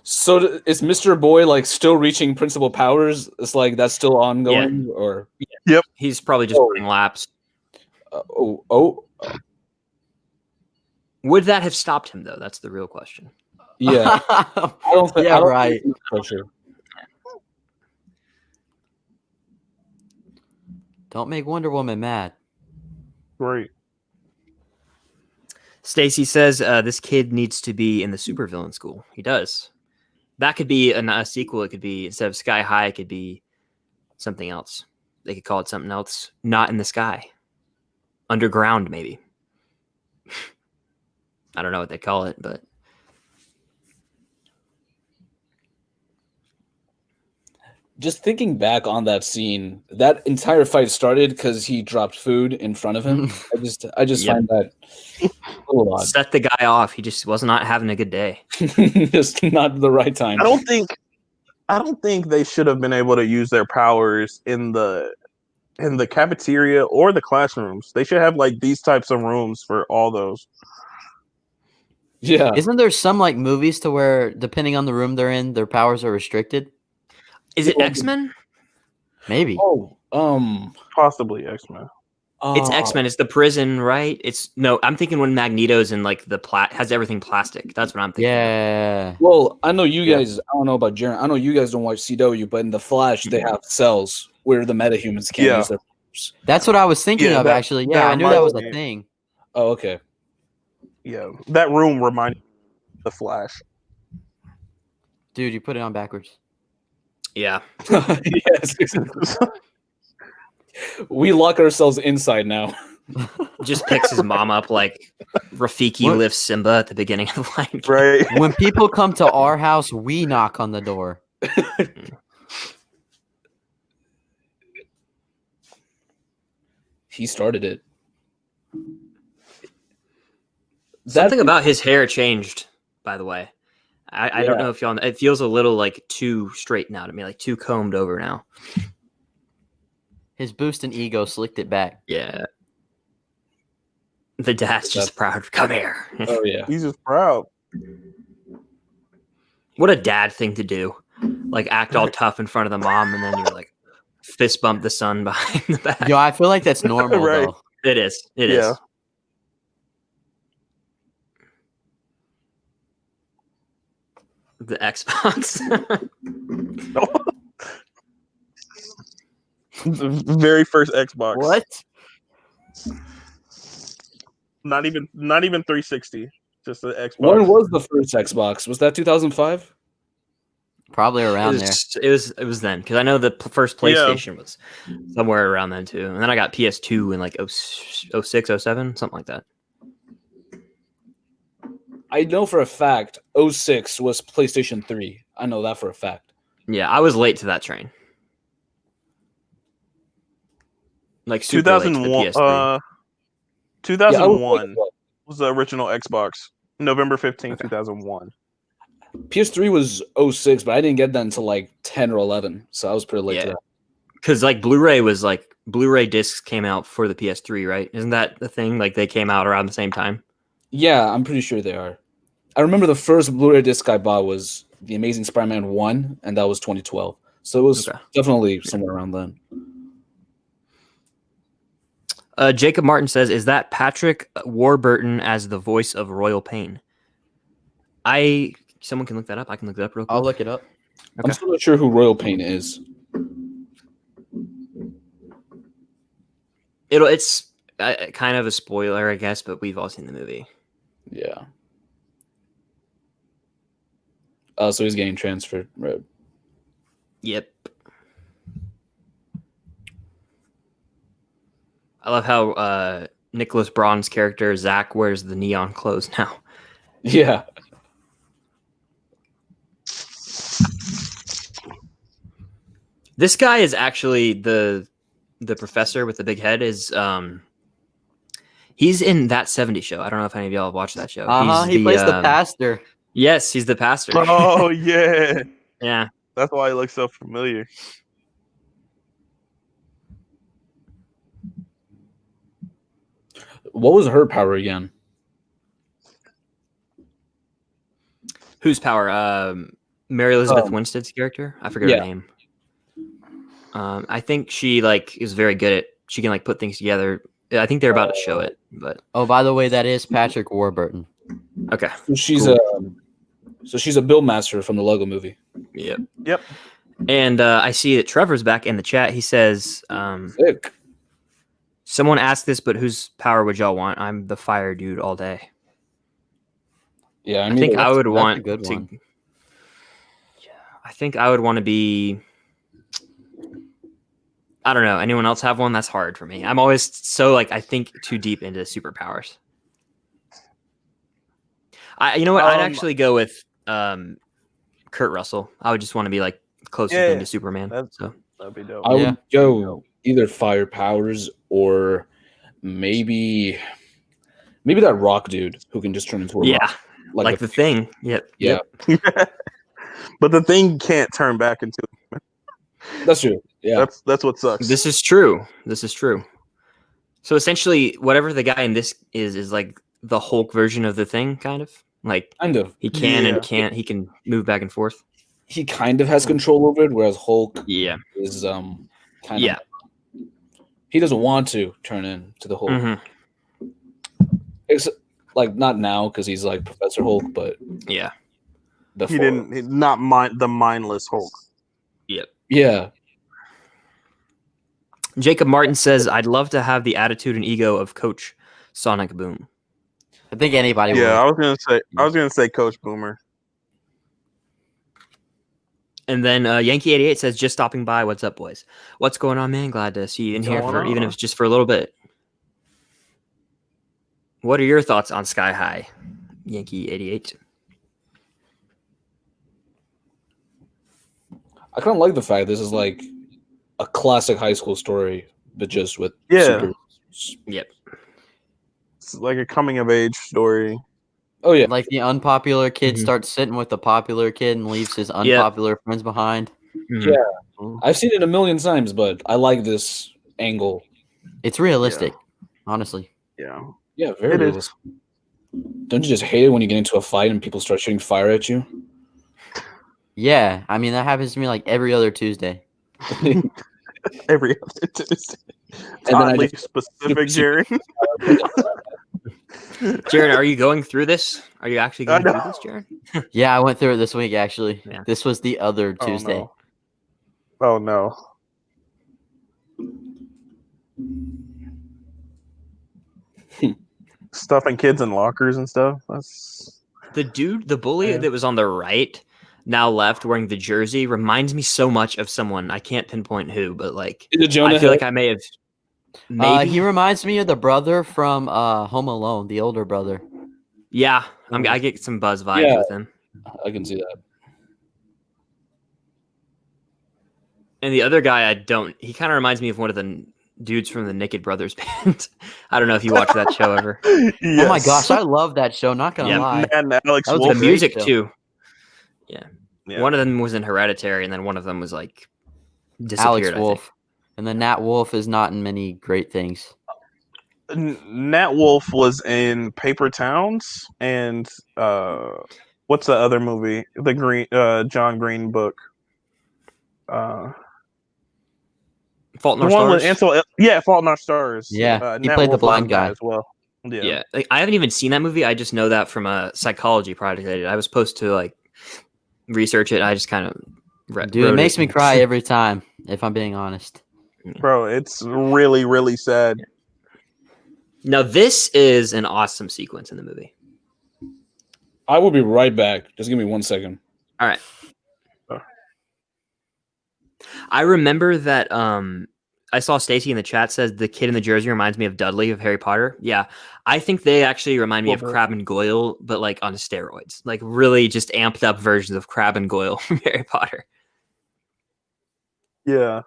So is Mr. Boy like still reaching principal powers? It's like that's still ongoing, or He's probably just running laps. oh, Would that have stopped him though? That's the real question. yeah. I don't think. Yeah, I don't right. think so sure. Don't make Wonder Woman mad. Great. Stacy says this kid needs to be in the supervillain school. He does. That could be a sequel. It could be, instead of Sky High, it could be something else. They could call it something else. Not in the sky. Underground, maybe. I don't know what they call it, but Just thinking back on that scene, that entire fight started because he dropped food in front of him. I just Yep. find that a little odd. set the guy off. He just was not having a good day. Just not the right time. I don't think they should have been able to use their powers in the cafeteria or the classrooms. They should have like these types of rooms for all those. Yeah. Isn't there some like movies to where depending on the room they're in, their powers are restricted? Is it X-Men? Maybe. Oh, Possibly X-Men. It's X-Men. It's the prison, right? I'm thinking when Magneto's in like the has everything plastic. That's what I'm thinking. Yeah. Well, I know you guys. I don't know about Jaren. I know you guys don't watch CW, but in the Flash, they have cells where the metahumans can't use their powers. That's what I was thinking of, actually. Yeah, I knew that was a thing. Oh, okay. Yeah, that room reminded me of the Flash. Dude, you put it on backwards. Yeah. Yes. We lock ourselves inside now. Just picks his mom up like Rafiki lifts Simba at the beginning of Lion King. Right. When people come to our house, we knock on the door. He started it. Something about his hair changed, by the way. I don't know if y'all know. It feels a little like too straight now to me, like too combed over now. His boost and ego slicked it back. Yeah. The dad's just proud. Come here. Oh, yeah. He's just proud. What a dad thing to do. Like act all tough in front of the mom and then you're like fist bump the son behind the back. Yo, I feel like that's normal, Right. though. It is. It is. The Xbox. The very first Xbox. What? Not even 360. Just the Xbox. When was the first Xbox? Was that 2005? Probably around there. It was then because I know the first PlayStation was somewhere around then too, and then I got PS2 in like 06, 07, something like that. I know for a fact 06 was PlayStation 3. I know that for a fact. Yeah, I was late to that train. Like super late to the 2001. PS3. 2001 was the original Xbox. November 15th, 2001. PS3 was 06, but I didn't get that until like 10 or 11, so I was pretty late to that. Because like Blu-ray discs came out for the PS3, right? Isn't that the thing? Like they came out around the same time. Yeah, I'm pretty sure they are. I remember the first Blu-ray disc I bought was The Amazing Spider-Man 1, and that was 2012. So it was definitely somewhere around then. Jacob Martin says, "Is that Patrick Warburton as the voice of Royal Pain?" Someone can look that up. I can look that up real quick. I'll look it up. Okay. I'm still not sure who Royal Pain is. It's kind of a spoiler, I guess, but we've all seen the movie. Yeah. So he's getting transferred. Right. Yep. I love how Nicholas Braun's character Zach wears the neon clothes now. Yeah. This guy is actually the professor with the big head. He's in That 70s Show. I don't know if any of y'all have watched that show. He plays the pastor. Yes, he's the pastor. Oh yeah, Yeah. That's why he looks so familiar. What was her power again? Whose power? Mary Elizabeth Winstead's character. I forget her name. I think she is very good at. She can put things together. I think they're about to show it, but by the way, that is Patrick Warburton. Okay. So she's a build master from the Lego movie. Yep. And I see that Trevor's back in the chat. He says, Sick. Someone asked this, but whose power would y'all want? I'm the fire dude all day. Yeah, I think I would want a good one. Yeah, I think I would want to be. I don't know. Anyone else have one? That's hard for me. I'm always so I think too deep into superpowers. You know what? I'd actually go with Kurt Russell. I would just want to be closest thing to Superman. That'd be dope. I would go either fire powers or maybe that rock dude who can just turn into a rock. Like the Thing. Yep. Yeah. But the Thing can't turn back into. That's true. Yeah. That's what sucks. This is true. So essentially, whatever the guy in this is like the Hulk version of the Thing, kind of. Kind of. He can and can't. He can move back and forth. He kind of has control over it, whereas Hulk is kind of. He doesn't want to turn into the Hulk. Mm-hmm. It's not now because he's Professor Hulk, but before. He didn't. Not the mindless Hulk. Yep. Yeah. Jacob Martin says, "I'd love to have the attitude and ego of Coach Sonic Boom." I think anybody would. Yeah, I was gonna say Coach Boomer. And then Yankee88 says, "Just stopping by. What's up, boys? What's going on, man? Glad to see you in here for even if it's just for a little bit." What are your thoughts on Sky High, Yankee88? I kind of like the fact this is like a classic high school story, but just with Yeah. Yep. It's like a coming of age story. Oh yeah, Like the unpopular kid Mhm. starts sitting with the popular kid and leaves his unpopular friends behind. Mhm. yeah. I've seen it a million times, but I like this angle. It's realistic, honestly. Yeah. Yeah, very It is. realistic. Don't you just hate it when you get into a fight and people start shooting fire at you? Yeah, I mean that happens to me like every other Tuesday. Every other Tuesday. And then I Oddly just- specific, Jerry. Jaren, are you going through this? Are you actually going through this, Jaren? Yeah, I went through it this week actually. Yeah. This was the other Oh, Tuesday. no. Oh no. Stuffing kids in lockers and stuff. That's The bully that was on the right, now left, wearing the jersey, reminds me so much of someone. I can't pinpoint who, but like Is it Jonah I feel Hill? like I may have. Maybe He reminds me of the brother from Home Alone, the older brother. yeah, I get some Buzz vibes Yeah. with him. I can see that. And the other guy, I don't. He kind of reminds me of one of the dudes from the Naked Brothers band. I don't know if you watched that show ever. Oh my gosh, I love that show. Not gonna Yeah. lie. And Alex That was The a Wolf. great music show. too. Yeah. Yeah. One of them was in Hereditary, and then one of them was like disappeared. Alex I think. Wolf. And then Nat Wolf is not in many great things. Nat Wolf was in Paper Towns and what's the other movie? The Green John Green book. Fault in The Our one with Stars. Ansel. Yeah, Fault in Our Stars. Yeah, he Nat played the Wolf was blind in that guy. as well. Yeah. Yeah, like, I haven't even seen that movie. I just know that from a psychology project I did. I was supposed to like research it. I just kind of Dude, it makes me cry every time, if I'm being honest. Bro, it's really, really sad. Now this is an awesome sequence in the movie. I will be right back. Just give me 1 second. All right. I remember that I saw Stacy in the chat says the kid in the jersey reminds me of Dudley of Harry Potter. Yeah. I think they actually remind me of Crabbe and Goyle, but like on steroids. Like really just amped up versions of Crabbe and Goyle from Harry Potter. Yeah.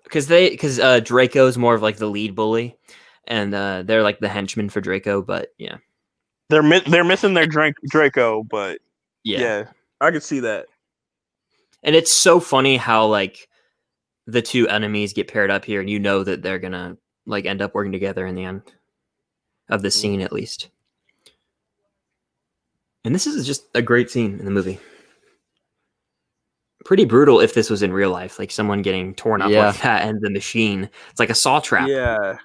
Because Draco's more of like the lead bully, and they're like the henchmen for Draco. But yeah, they're missing their Draco, but yeah, I could see that. And it's so funny how like the two enemies get paired up here, and you know that they're gonna like end up working together in the end of the scene, at least. And this is just a great scene in the movie. Pretty brutal if this was in real life, like someone getting torn up like that and the machine. It's like a saw trap. Yeah.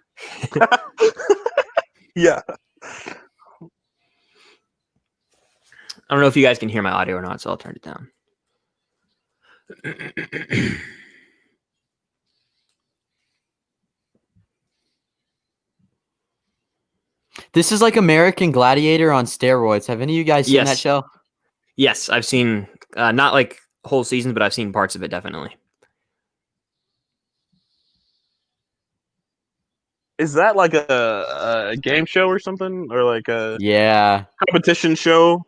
Yeah. I don't know if you guys can hear my audio or not, so I'll turn it down. This is like American Gladiator on steroids. Have any of you guys seen that show? Yes, I've seen not like whole seasons, but I've seen parts of it definitely. Is that like a game show or something, or like a competition show?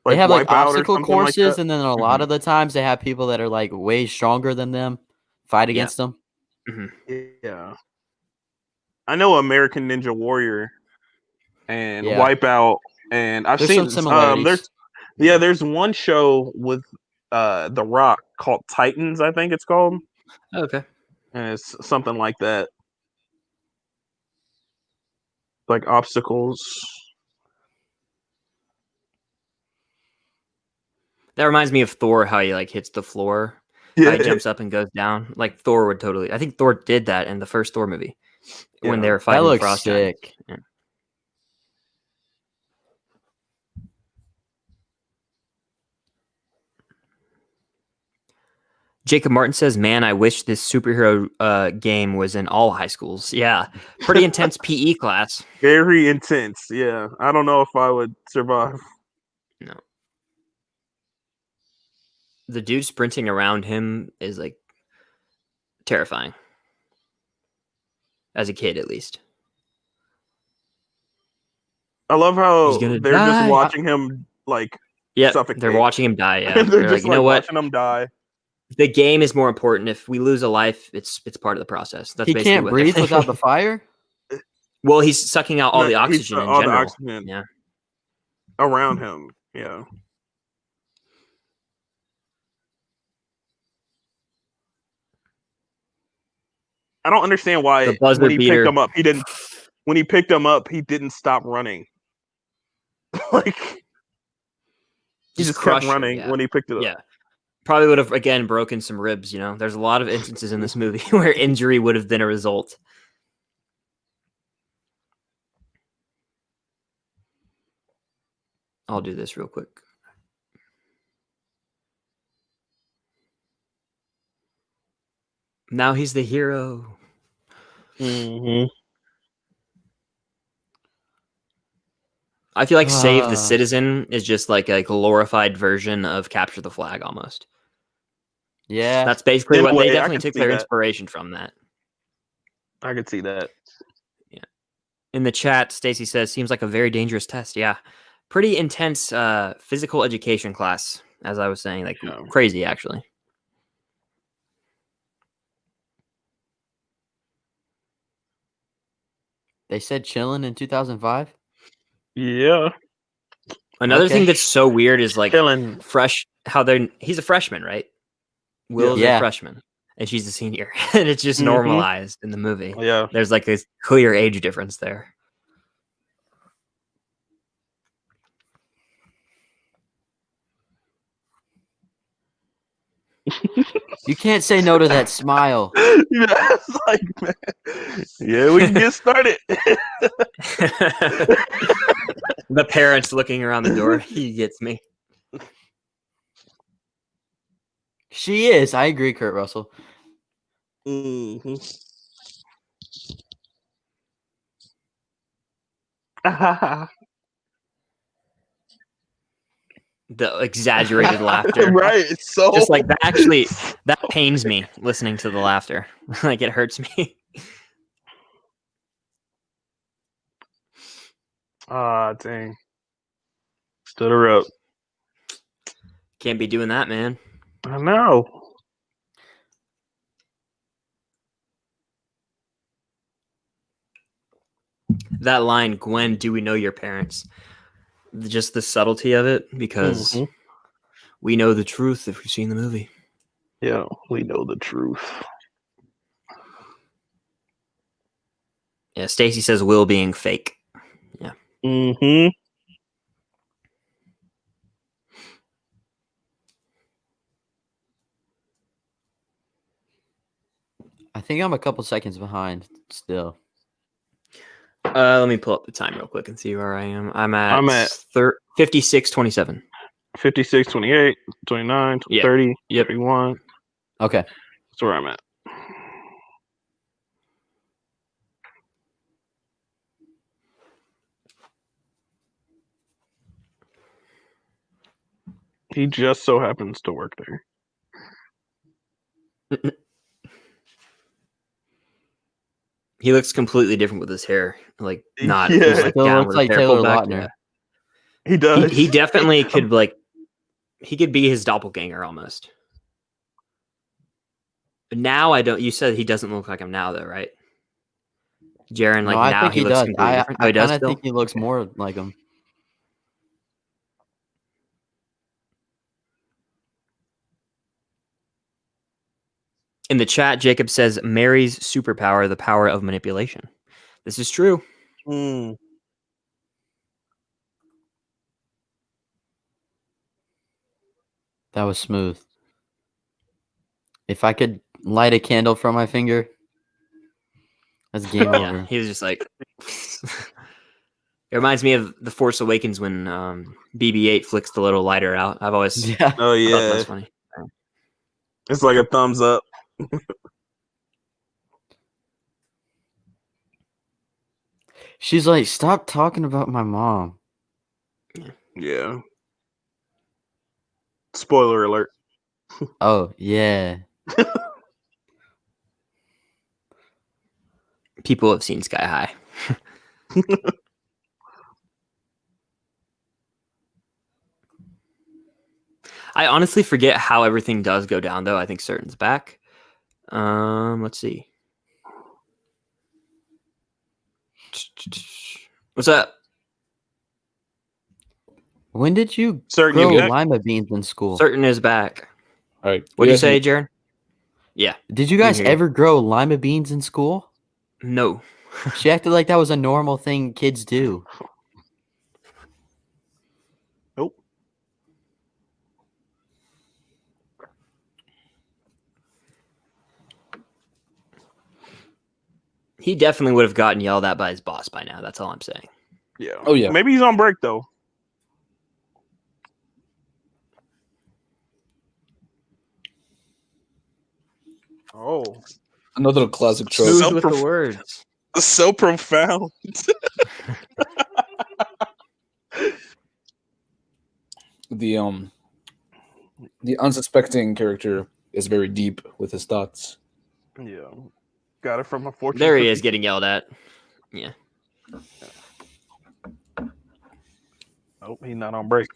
Like they have like Wipeout obstacle courses, like and then a lot of the times they have people that are like way stronger than them fight against them. Yeah, I know American Ninja Warrior and Wipeout, and I've seen some similarities. There's one show with The Rock called Titans, I think it's called. Okay, and it's something like that, like obstacles. That reminds me of Thor, how he like hits the floor. How he jumps up and goes down. Like Thor would totally. I think Thor did that in the first Thor movie when they were fighting. That looks Frost sick. Yeah. Jacob Martin says, "Man, I wish this superhero game was in all high schools." Yeah, pretty intense PE class. Very intense. Yeah, I don't know if I would survive. No. The dude sprinting around him is like terrifying. As a kid, at least. I love how they're just watching him like suffocate. They're watching him die. Yeah, they're just like, you know what? watching him die. The game is more important. If we lose a life, it's part of the process. That's he basically can't what breathe without the fire. Well, he's sucking out all the oxygen in all general. The oxygen around him. Yeah. I don't understand why when he picked him up, he didn't. When he picked him up, he didn't stop running. Like he just kept running when he picked it up. Yeah, probably would have again broken some ribs. You know, there's a lot of instances in this movie where injury would have been a result. I'll do this real quick. Now he's the hero. Mm-hmm. I feel like Save the Citizen is just like a glorified version of Capture the Flag almost. Yeah. That's basically what they definitely took their inspiration from that. I could see that. Yeah. In the chat, Stacy says, seems like a very dangerous test. Yeah. Pretty intense physical education class, as I was saying. Like crazy, actually. They said chilling in 2005. Yeah. Another thing that's so weird is like chilling. He's a freshman, right? Will's a freshman and she's a senior. And it's just normalized in the movie. Yeah. There's like this clear age difference there. You can't say no to that smile. It's like, man, yeah, we can get started. The parents looking around the door. He gets me. She is. I agree, Kurt Russell. Mm-hmm. The exaggerated laughter. Right. It's so just like that. Actually, that pains me listening to the laughter. Like it hurts me. Dang. Stood her up. Can't be doing that, man. I know. That line, Gwen, do we know your parents? Just the subtlety of it, because we know the truth if we've seen the movie. Yeah, we know the truth. Yeah, Stacy says Will being fake. Yeah. Mm-hmm. I think I'm a couple seconds behind still. Let me pull up the time real quick and see where I am. I'm at 56:27. 56, 28, 29, 30, 31. Okay. That's where I'm at. He just so happens to work there. He looks completely different with his hair. Like not like down looks like Taylor Lautner. He does. He definitely could he could be his doppelganger almost. But now I don't. You said he doesn't look like him now, though, right? Jaren, like now he looks completely different. I kind of think he looks more like him. In the chat, Jacob says Mary's superpower, the power of manipulation. This is true. That was smooth. If I could light a candle from my finger, that's game over. Yeah, he was just like... It reminds me of The Force Awakens when BB-8 flicks the little lighter out. I've always Oh yeah, that's funny. It's like a thumbs up. She's like, stop talking about my mom. Yeah. Spoiler alert. Oh, yeah. People have seen Sky High. I honestly forget how everything does go down, though. I think Certain's back. Let's see. What's up? When did you Certain grow you back? lima beans in school? Certain is back. All right. What'd you say, Jaren? Yeah. Did you guys hear you. ever grow lima beans in school? No. She acted like that was a normal thing kids do. Nope. He definitely would have gotten yelled at by his boss by now. That's all I'm saying. Yeah. Oh, yeah. Maybe he's on break though. Oh, Another classic trope. Smooth So with the words. so profound. The unsuspecting character is very deep with his thoughts. Yeah. Got it from a fortune. There he cookie. is getting yelled at. Yeah. Nope, he's not on break.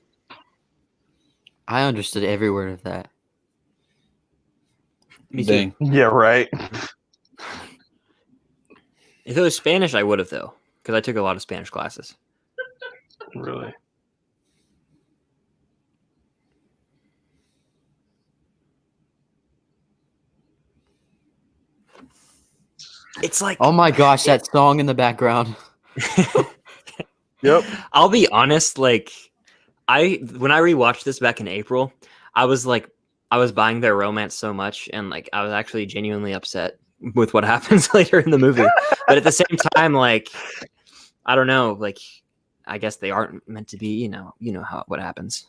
I understood every word of that. Me too. Dang. Yeah, right. If it was Spanish, I would have, though, because I took a lot of Spanish classes. Really. It's like, Oh my gosh, that song in the background. Yep. I'll be honest, like, when I rewatched this back in April, I was buying their romance so much, and like I was actually genuinely upset with what happens later in the movie. But at the same time, like, I don't know, like, I guess they aren't meant to be, you know what happens.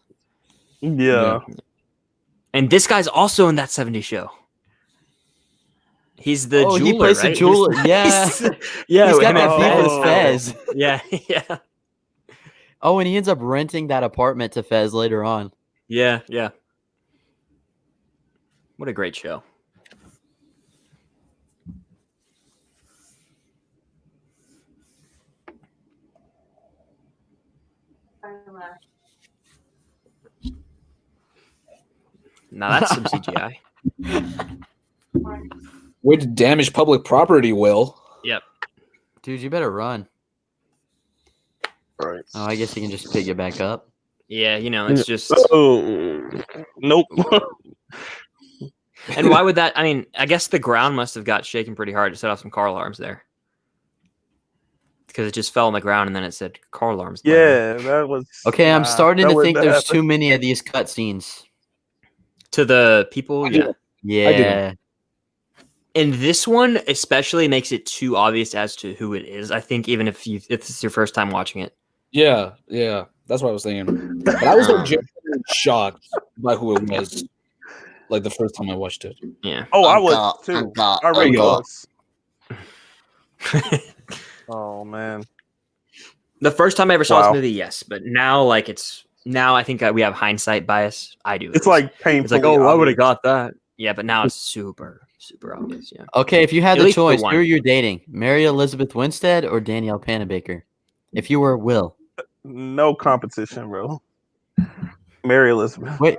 Yeah. And this guy's also in that 70s show. He's the jeweler, he plays right? the jeweler. Yeah. Yeah. He's got him and that Oh. Fez. Yeah, yeah, Oh, and he ends up renting that apartment to Fez later on. yeah. What a great show. Now that's some CGI. Way to damage public property, Will. Yep. Dude, you better run. Right. Oh, I guess he can just pick it back up. Yeah, it's just. Oh, nope. And why would that? I mean, I guess the ground must have got shaken pretty hard to set off some car alarms there. Because it just fell on the ground and then it said car alarms. Yeah, that was. Okay, I'm starting that to think wouldn't there's happen. too many of these cutscenes. To the people, yeah. Yeah. And this one especially makes it too obvious as to who it is. I think even if it's your first time watching it. Yeah, that's what I was saying. But I was like genuinely shocked by who it was. Like the first time I watched it. Yeah. Oh, I was too. I really was. Oh man. The first time I ever saw Wow. this movie, yes, but now I think we have hindsight bias. I do. at It's least. like painful. It's like, oh, I would have got that. Yeah, but now it's super, super obvious. Yeah. Okay, if you had At the least the choice, one. who are you dating? Mary Elizabeth Winstead or Danielle Panabaker? If you were Will. No competition, bro. Mary Elizabeth. Wait,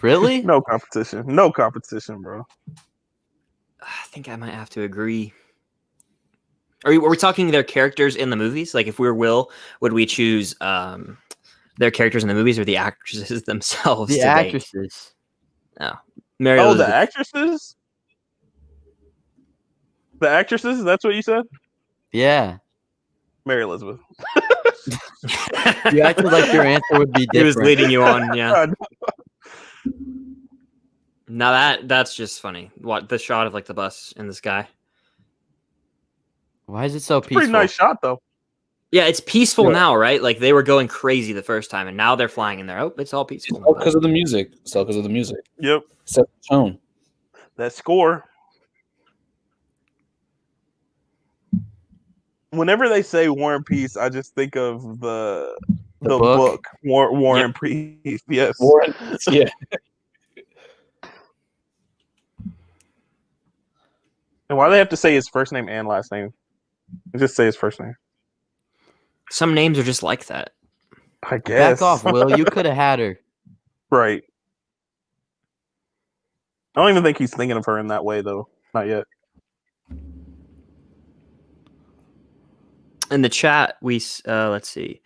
really? No competition. No competition, bro. I think I might have to agree. Were we talking their characters in the movies? Like, if we were Will, would we choose their characters in the movies or the actresses themselves? The to date? actresses. No. Mary Oh, Elizabeth. the actresses? The actresses? That's what you said? Yeah. Mary Elizabeth. You acted like your answer would be He different. was leading you on, yeah. Now that's just funny. What the shot of like the bus in the sky? Why is it so peaceful? Pretty nice shot, though. Yeah, it's peaceful Yeah. now, right? Like they were going crazy the first time, and now they're flying in there. Oh, it's all peaceful. It's all because of the music. It's all because of the music. Yep. Set the tone. that score. Whenever they say War and Peace, I just think of the book War and Peace. Yes, War and Peace, yeah. And why do they have to say his first name and last name? Just say his first name. Some names are just like that. I guess. Back off, Will. You could have had her. Right. I don't even think he's thinking of her in that way, though. Not yet. In the chat, we let's see.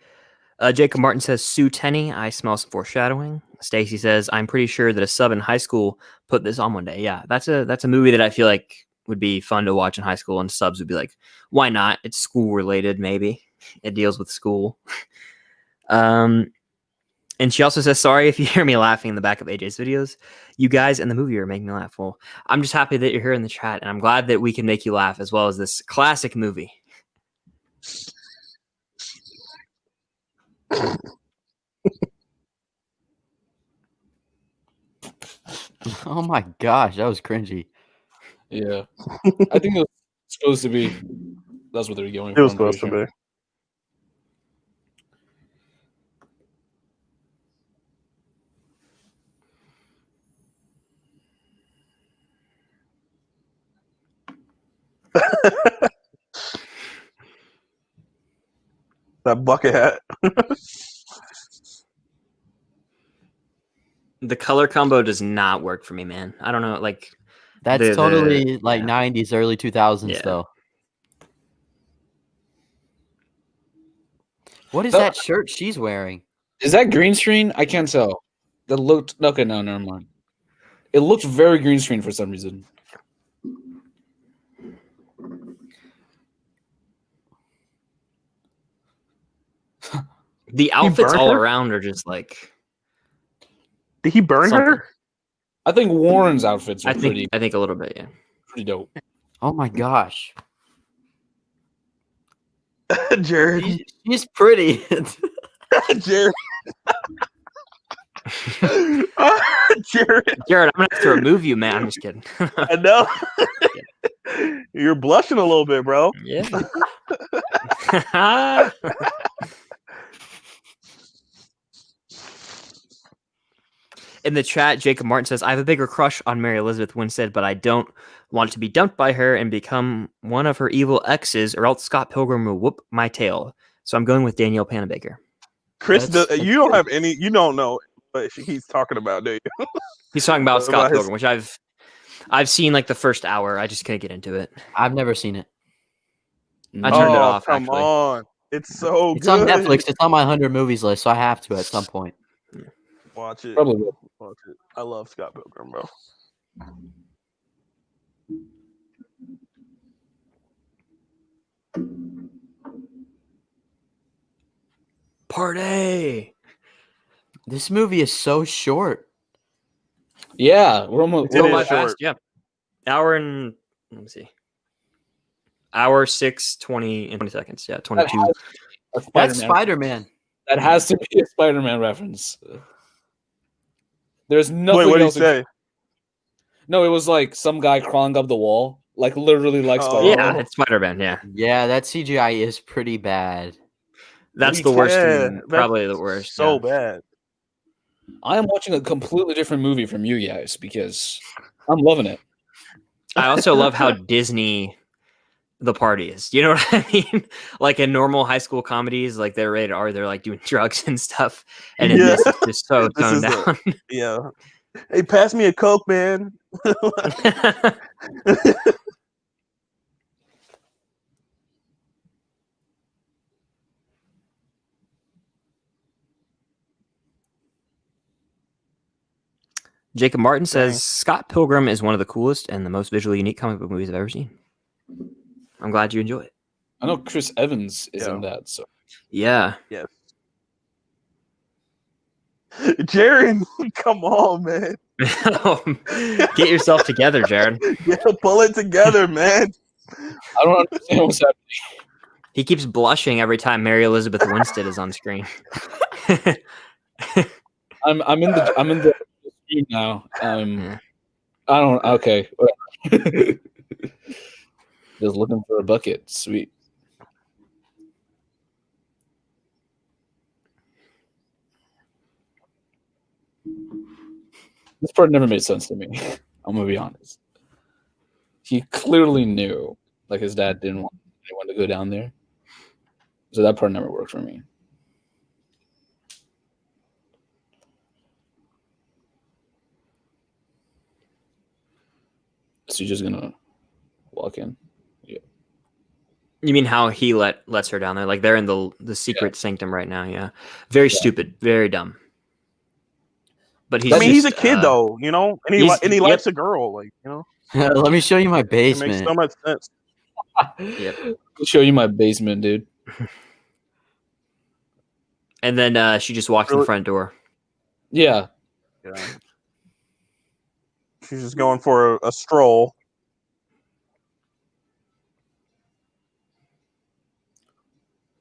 Jacob Martin says, Sue Tenney, I smell some foreshadowing. Stacy says, I'm pretty sure that a sub in high school put this on one day. Yeah, that's a movie that I feel like would be fun to watch in high school, and subs would be like, why not? It's school related, maybe. It deals with school. And she also says, sorry if you hear me laughing in the back of AJ's videos. You guys in the movie are making me laugh. Well, I'm just happy that you're here in the chat, and I'm glad that we can make you laugh as well as this classic movie. Oh my gosh, that was cringy. Yeah. I think it was supposed to be. That's what they're going for. It was supposed to be. That bucket hat. The color combo does not work for me, man. I don't know, like That's totally like 90s, early 2000s, though. What is that shirt she's wearing? Is that green screen? I can't tell. That looked okay. No, never mind. It looked very green screen for some reason. The outfits all around are just like. Did he burn her? I think Warren's outfits are pretty. I think a little bit, yeah. Pretty dope. Oh my gosh. Jared. She's pretty. Jared. Jared, I'm gonna have to remove you, man. I'm just kidding. I know. You're blushing a little bit, bro. Yeah. In the chat, Jacob Martin says, I have a bigger crush on Mary Elizabeth Winstead, but I don't want to be dumped by her and become one of her evil exes, or else Scott Pilgrim will whoop my tail. So I'm going with Danielle Panabaker. Chris, you don't have any. You don't know what he's talking about, do you? He's talking about Scott Pilgrim, which I've seen like the first hour. I just couldn't get into it. I've never seen it. I turned it off. Come on, it's so it's good. on Netflix. It's on my 100 movies list, so I have to at some point. Watch it. Probably will. Watch it. I love Scott Pilgrim, bro. Party. This movie is so short. Yeah, we're almost fast. Yeah, hour and let me see. Hour 6, 20 and 20 seconds. Yeah, 22. That's Spider-Man. That has to be a Spider-Man reference. There's nothing. Wait, what did else you say? No, it was like some guy crawling up the wall, like literally like Spider-Man. Yeah, it's Spider-Man. Yeah, yeah, that CGI is pretty bad. That's the worst. Probably the worst. So bad. I am watching a completely different movie from you guys because I'm loving it. I also love how Disney the party is. You know what I mean? Like in normal high school comedies, like they're rated R, they're like doing drugs and stuff. And in this, it's just so toned down. Yeah. Hey, pass me a Coke, man. Jacob Martin says Scott Pilgrim is one of the coolest and the most visually unique comic book movies I've ever seen. I'm glad you enjoy it. I know Chris Evans is in that, so yeah. Yes. Jaren, come on, man. Get yourself together, Jaren. Yeah, pull it together, man. I don't understand what's happening. He keeps blushing every time Mary Elizabeth Winstead is on screen. I'm in the stream now. I don't. Okay. Just looking for a bucket. Sweet. This part never made sense to me. I'm gonna be honest. He clearly knew, like his dad didn't want anyone to go down there, so that part never worked for me. So you're just gonna walk in? Yeah. You mean how he lets her down there? Like they're in the secret sanctum right now. Yeah, very stupid, very dumb. But he's he's a kid though, you know, and he likes a girl, like, you know. Let me show you my It basement. makes so much sense. Yep. I'll show you my basement, dude. And then she just walks in the front door. Yeah. She's just going for a stroll.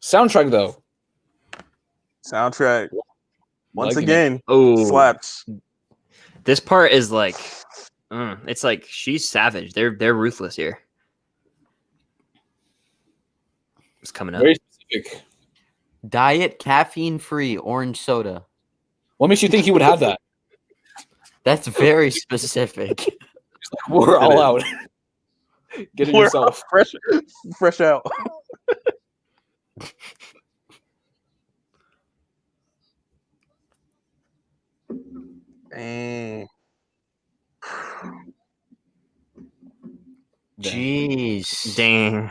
Soundtrack though. Soundtrack. Once Liking again, slaps. This part is like, it's like she's savage. They're ruthless here. It's coming up. Very specific. Diet caffeine-free orange soda. What makes you think he would have that? That's very specific. We're all out. Get it yourself. Fresh out. Dang. Jeez. Dang.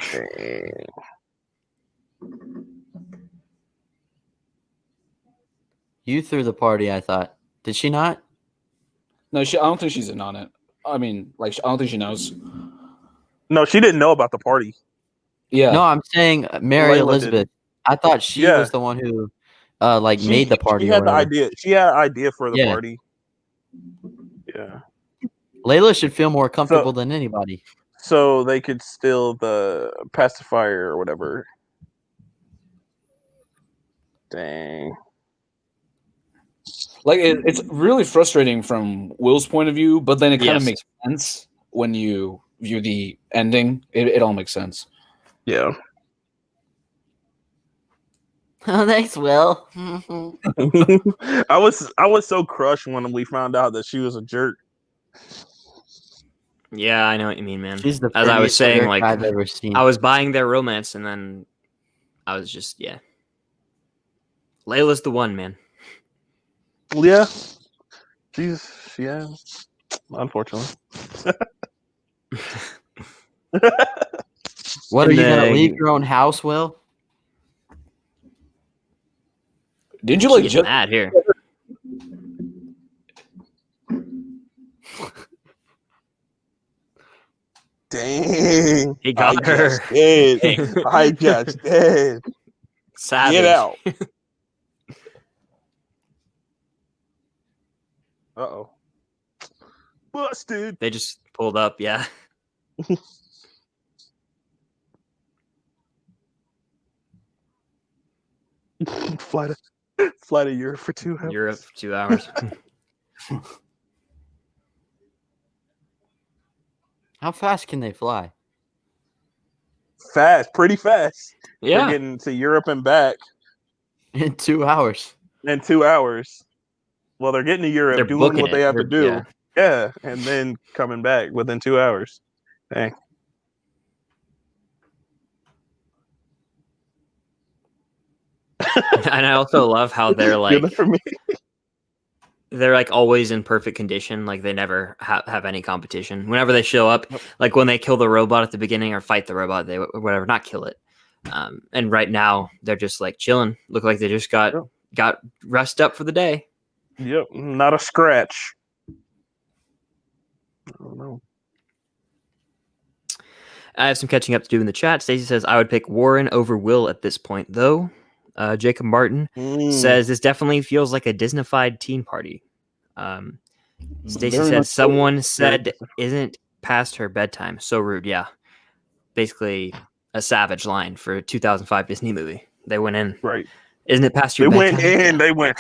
You threw the party, I thought. Did she not? No, I don't think she's in on it. I mean, like, I don't think she knows. No, she didn't know about the party. Yeah. No, I'm saying Mary Layla Elizabeth. didn't. I thought she was the one who made the party. She had the idea. She had an idea for the party. Yeah. Layla should feel more comfortable than anybody. So they could steal the pacifier or whatever. Dang. Like, it's really frustrating from Will's point of view, but then it kind of makes sense when you view the ending. It all makes sense. Yeah. Oh, thanks, Will. I was so crushed when we found out that she was a jerk. Yeah, I know what you mean, man. She's the as I was saying, jerk like I've ever seen. I was buying their romance, and then I was just Layla's the one, man. Yeah. Yeah. Unfortunately. What, are you gonna leave your own house, Will? Did you like just mad here? Dang. He got her. I just did. Savage. Get out. Uh-oh. Busted. They just pulled up, yeah. Fly to Europe for 2 hours. Europe for 2 hours. How fast can they fly? Fast, pretty fast. Yeah. They're getting to Europe and back in 2 hours. In 2 hours. Well, they're getting to Europe, doing what they have to do. Yeah, and then coming back within 2 hours. Dang. And I also love how they're like, they're like always in perfect condition. Like they never have any competition. Whenever they show up, like when they kill the robot at the beginning or fight the robot, they whatever, not kill it. And right now they're just like chilling. Look like they just got rest up for the day. Yep, not a scratch. I don't know. I have some catching up to do in the chat. Stacey says I would pick Warren over Will at this point, though. Jacob Martin says this definitely feels like a Disney-fied teen party. Stacey says someone said isn't past her bedtime. So rude. Yeah, basically a savage line for a 2005 Disney movie. They went in. Right. Isn't it past your bedtime? They went.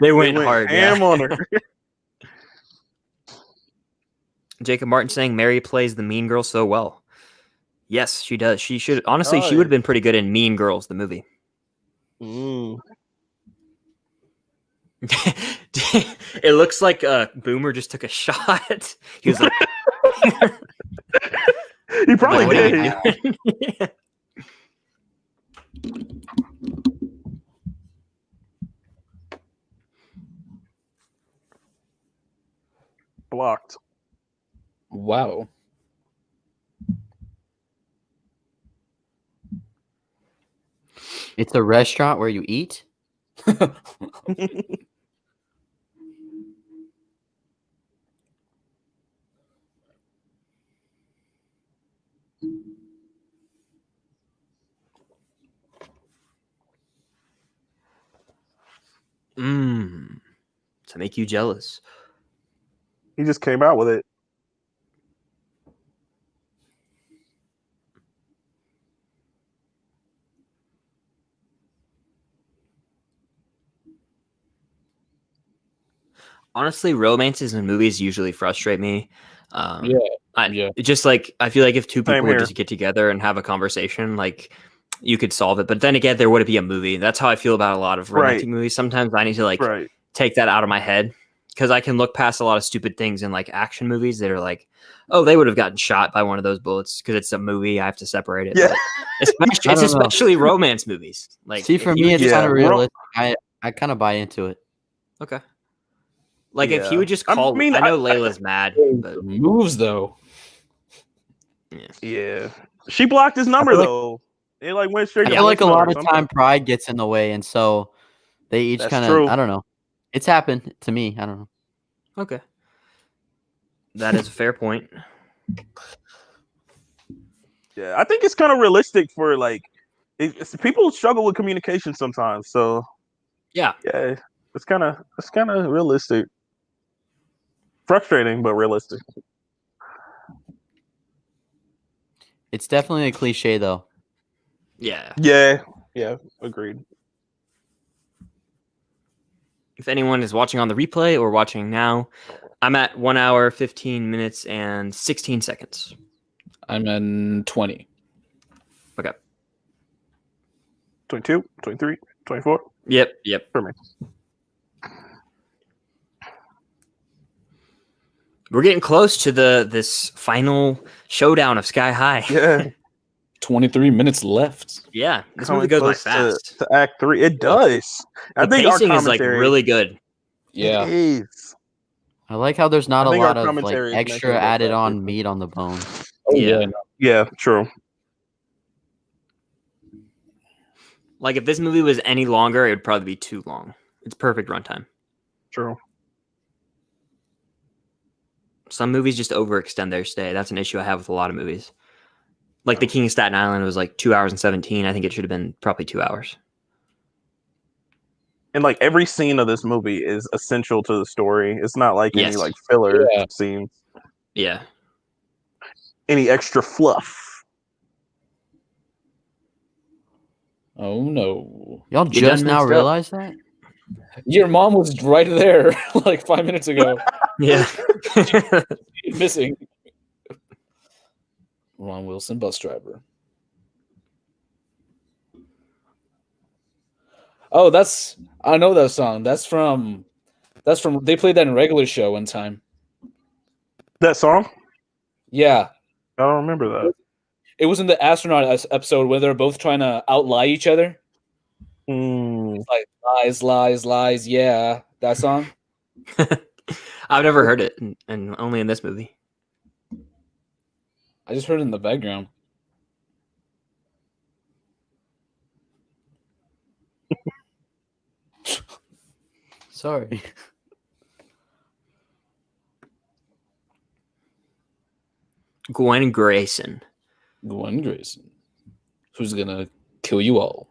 They went hard. Ham on her. Jacob Martin saying Mary plays the mean girl so well. Yes, she does. She should honestly. She would have been pretty good in Mean Girls, the movie. It looks like Boomer just took a shot. He was like, he probably like, did. Blocked. Wow. It's a restaurant where you eat? To make you jealous. He just came out with it. Honestly, romances in movies usually frustrate me. Yeah. Just like I feel like if two Same people would here. just get together and have a conversation, like you could solve it. But then again, there wouldn't be a movie. That's how I feel about a lot of romantic movies. Sometimes I need to like take that out of my head because I can look past a lot of stupid things in like action movies that are like, oh, they would have gotten shot by one of those bullets because it's a movie. I have to separate it. Yeah. It's especially romance movies. Like, see, for me, it's Yeah. kind of realistic. I kind of buy into it. Okay. Like if he Yeah. would just call, I mean, I know Layla's mad, but Moves though. yeah, she blocked his number like- though. It like went straight. I to feel like a voicemail lot or of something. time pride gets in the way, and so they each That's kind true. of, I don't know. It's happened to me. I don't know. okay. That is a fair point. Yeah, I think it's kind of realistic for like people struggle with communication sometimes. So Yeah. it's kind of realistic. Frustrating, but realistic. It's definitely a cliche, though. Yeah. Yeah, agreed. If anyone is watching on the replay or watching now, I'm at 1 hour, 15 minutes, and 16 seconds. I'm in 20. Okay. 22, 23, 24. Yep. For me. We're getting close to this final showdown of Sky High. Yeah. 23 minutes left. Yeah, this Coming movie goes by close fast. to Act 3. It does. The I think our pacing is like commentary really good. Yeah. It is. I like how there's not I a think our lot of like commentary is making extra it added better. on meat on the bone. Oh, Yeah. Yeah, true. Like if this movie was any longer, it would probably be too long. It's perfect runtime. True. Some movies just overextend their stay. That's an issue I have with a lot of movies. Like The King of Staten Island was like 2 hours and 17. I think it should have been probably 2 hours. And like every scene of this movie is essential to the story. It's not like any Yes. like filler Yeah. scenes. Yeah. Any extra fluff. Oh no. Y'all You just done now messed up? realize that? Your mom was right there like 5 minutes ago. Yeah. Missing. Ron Wilson, bus driver. Oh, I know that song. That's from they played that in regular show one time. That song? Yeah. I don't remember that. It was in the astronaut episode where they're both trying to outlie each other. Mm. It's like lies, lies, lies. Yeah, that song. I've never heard it, and only in this movie. I just heard it in the background. Sorry. Gwen Grayson. Gwen Grayson, who's gonna kill you all.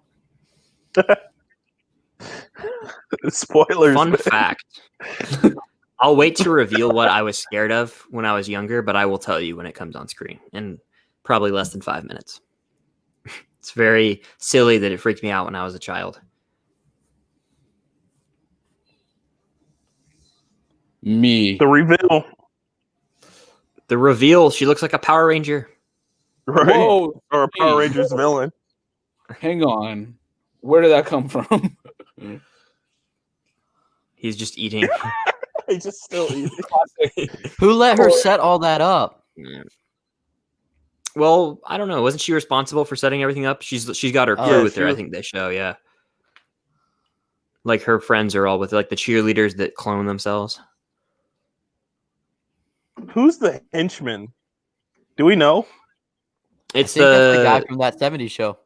Spoilers. Fun man. fact. I'll wait to reveal what I was scared of when I was younger, but I will tell you when it comes on screen in probably less than 5 minutes. It's very silly that it freaked me out when I was a child. Me. The reveal. The reveal, she looks like a Power Ranger. Right. Whoa, Or a Power Rangers villain. hang on. Where did that come from? He's just eating. He's just still eating. Who let her set all that up? Yeah. Well, I don't know. Wasn't she responsible for setting everything up? She's got her crew Yeah, with her. she I was- think they show. Yeah, like her friends are all with like the cheerleaders that clone themselves. Who's the henchman? Do we know? It's I think that's the guy from that '70s show.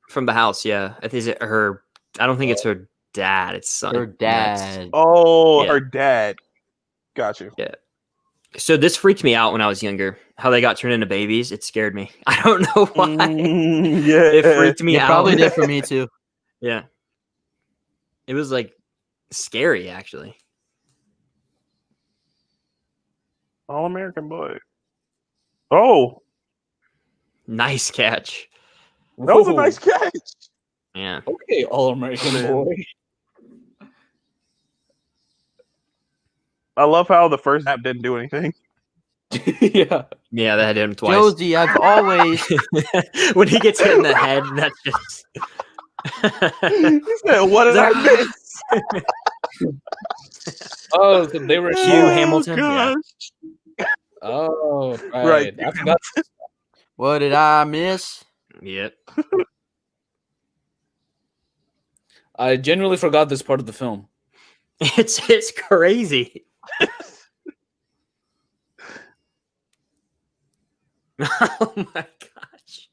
from the house. Yeah, is it her? I don't think it's her dad. It's son. Her dad. Oh, Yeah. her dad. Got you. Yeah. So this freaked me out when I was younger. How they got turned into babies. It scared me. I don't know why. Yeah. It freaked me It out. probably did for me too. Yeah. It was like scary, actually. All American boy. Oh, Nice catch. that was a Whoa. nice catch. Yeah. Okay, All American boy. I love how the first snap didn't do anything. Yeah. Yeah, that hit him twice. Josie, I've always. When he gets hit in the head, that's just. He said, "What did I miss?" Oh, so they were Hugh Hamilton? Yeah. gosh. Oh, right. Right. I forgot. What did I miss? Yep. I genuinely forgot this part of the film. It's crazy. Oh my gosh.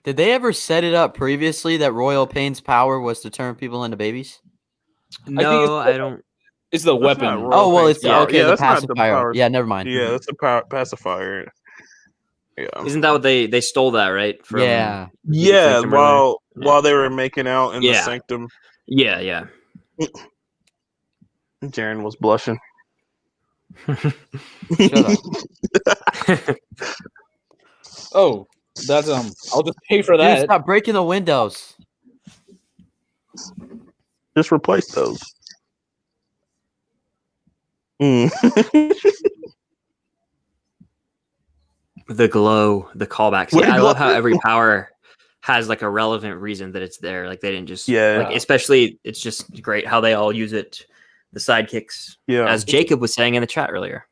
Did they ever set it up previously that Royal Pain's power was to turn people into babies? No, I don't. It's the That's weapon. not Royal Oh, well, Pain's it's power. okay. Yeah, The that's not the pacifier. power. Yeah, never mind. Yeah, that's a pacifier. Yeah. Isn't that what they stole that, right? From, Yeah. Yeah, Sanctum earlier? while they were making out in the Yeah. sanctum, Yeah. Jaren was blushing. Shut up. Oh, that's I'll just pay for Dude, that. stop breaking the windows. Just replace those. Mm. The glow, the callbacks. What Yeah, I glow? love how every power has like a relevant reason that it's there. Like they didn't just Yeah. like, especially it's just great how they all use it. The sidekicks, Yeah. as Jacob was saying in the chat earlier.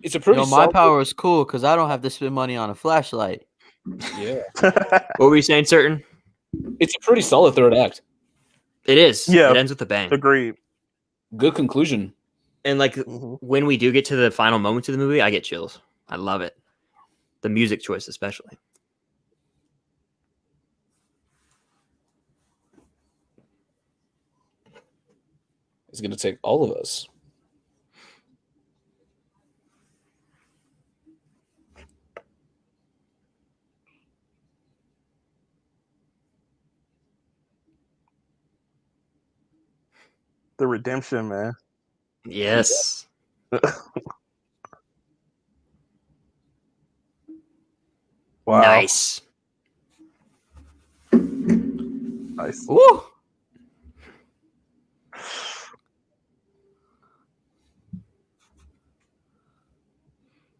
It's a pretty. Yo, my power is cool because I don't have to spend money on a flashlight. Yeah, What were you saying, certain? it's a pretty solid third act. It is. Yeah. It ends with a bang. Agreed. Good conclusion. And like Mhm. when we do get to the final moments of the movie, I get chills. I love it. The music choice, especially. It's gonna take all of us. The redemption, man. Yes. Wow. Nice. Nice. Woo!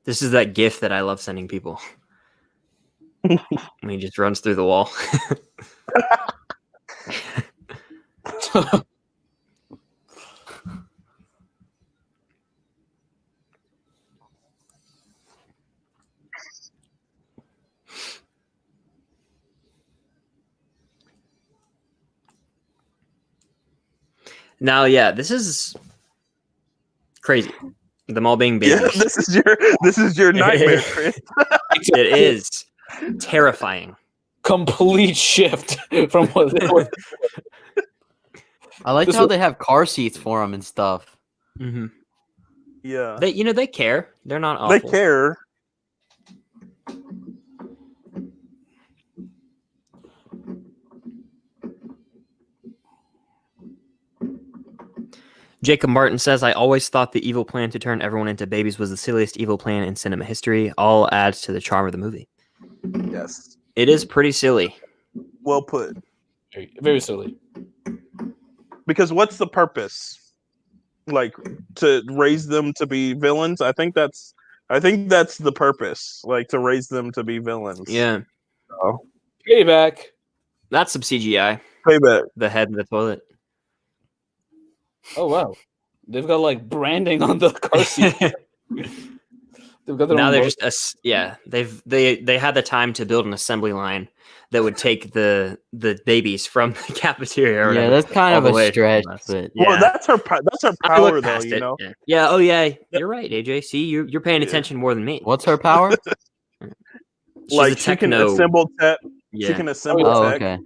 This is that GIF that I love sending people. When he just runs through the wall. Now, yeah, this is crazy. Them all being Yeah, babies. this is your nightmare, Chris. It is terrifying. Complete shift from what they were. I like This how was- they have car seats for them and stuff. Mm-hmm. Yeah. They care. They're not They awful. care. Jacob Martin says, I always thought the evil plan to turn everyone into babies was the silliest evil plan in cinema history. All adds to the charm of the movie. Yes. It is pretty silly. Well put. Very, very silly. Because what's the purpose? Like to raise them to be villains? I think that's I think that's the purpose, like to raise them to be villains. Yeah, So, Payback. that's some CGI. payback. The head in the toilet. Oh wow, they've got like branding on the car seat. They've got their Now own they're logo. just they had the time to build an assembly line that would take the babies from the cafeteria. Or Yeah, whatever, that's kind all of the a way stretch, from us. but Yeah. Well, that's her I look power, though. past You it, know. Yeah. Yeah. Oh yeah. You're right, AJ. See, you're paying Yeah. attention more than me. what's her power? She's Like a she can techno. assemble tech. Yeah. She can assemble Oh, tech. okay.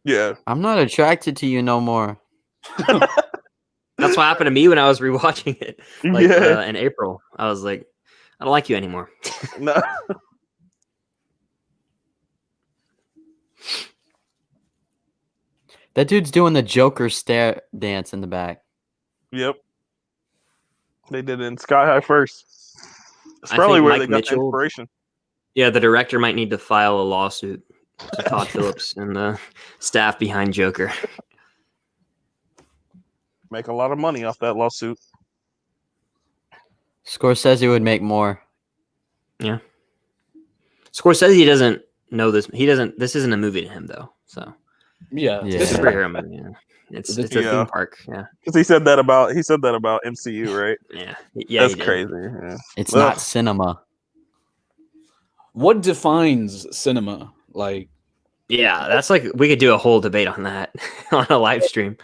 Yeah. I'm not attracted to you no more. That's what happened to me when I was rewatching it. Like Yeah. in April, I was like, I don't like you anymore. No. That dude's doing the Joker stare dance in the back. Yep. They did it in Sky High first. It's I probably think where Mike they got the Mitchell- inspiration. Yeah, the director might need to file a lawsuit to Todd Phillips and the staff behind Joker. Make a lot of money off that lawsuit. Scorsese would make more. Scorsese doesn't know this. He doesn't. This isn't a movie to him though. So Yeah. Yeah, it's a superhero movie. Yeah. It's a Yeah. theme park. Yeah. Because he said that about MCU, right? Yeah. Yeah. That's he did. crazy. Yeah. It's Ugh. not cinema. What defines cinema? Like, Yeah, that's like we could do a whole debate on that on a live stream.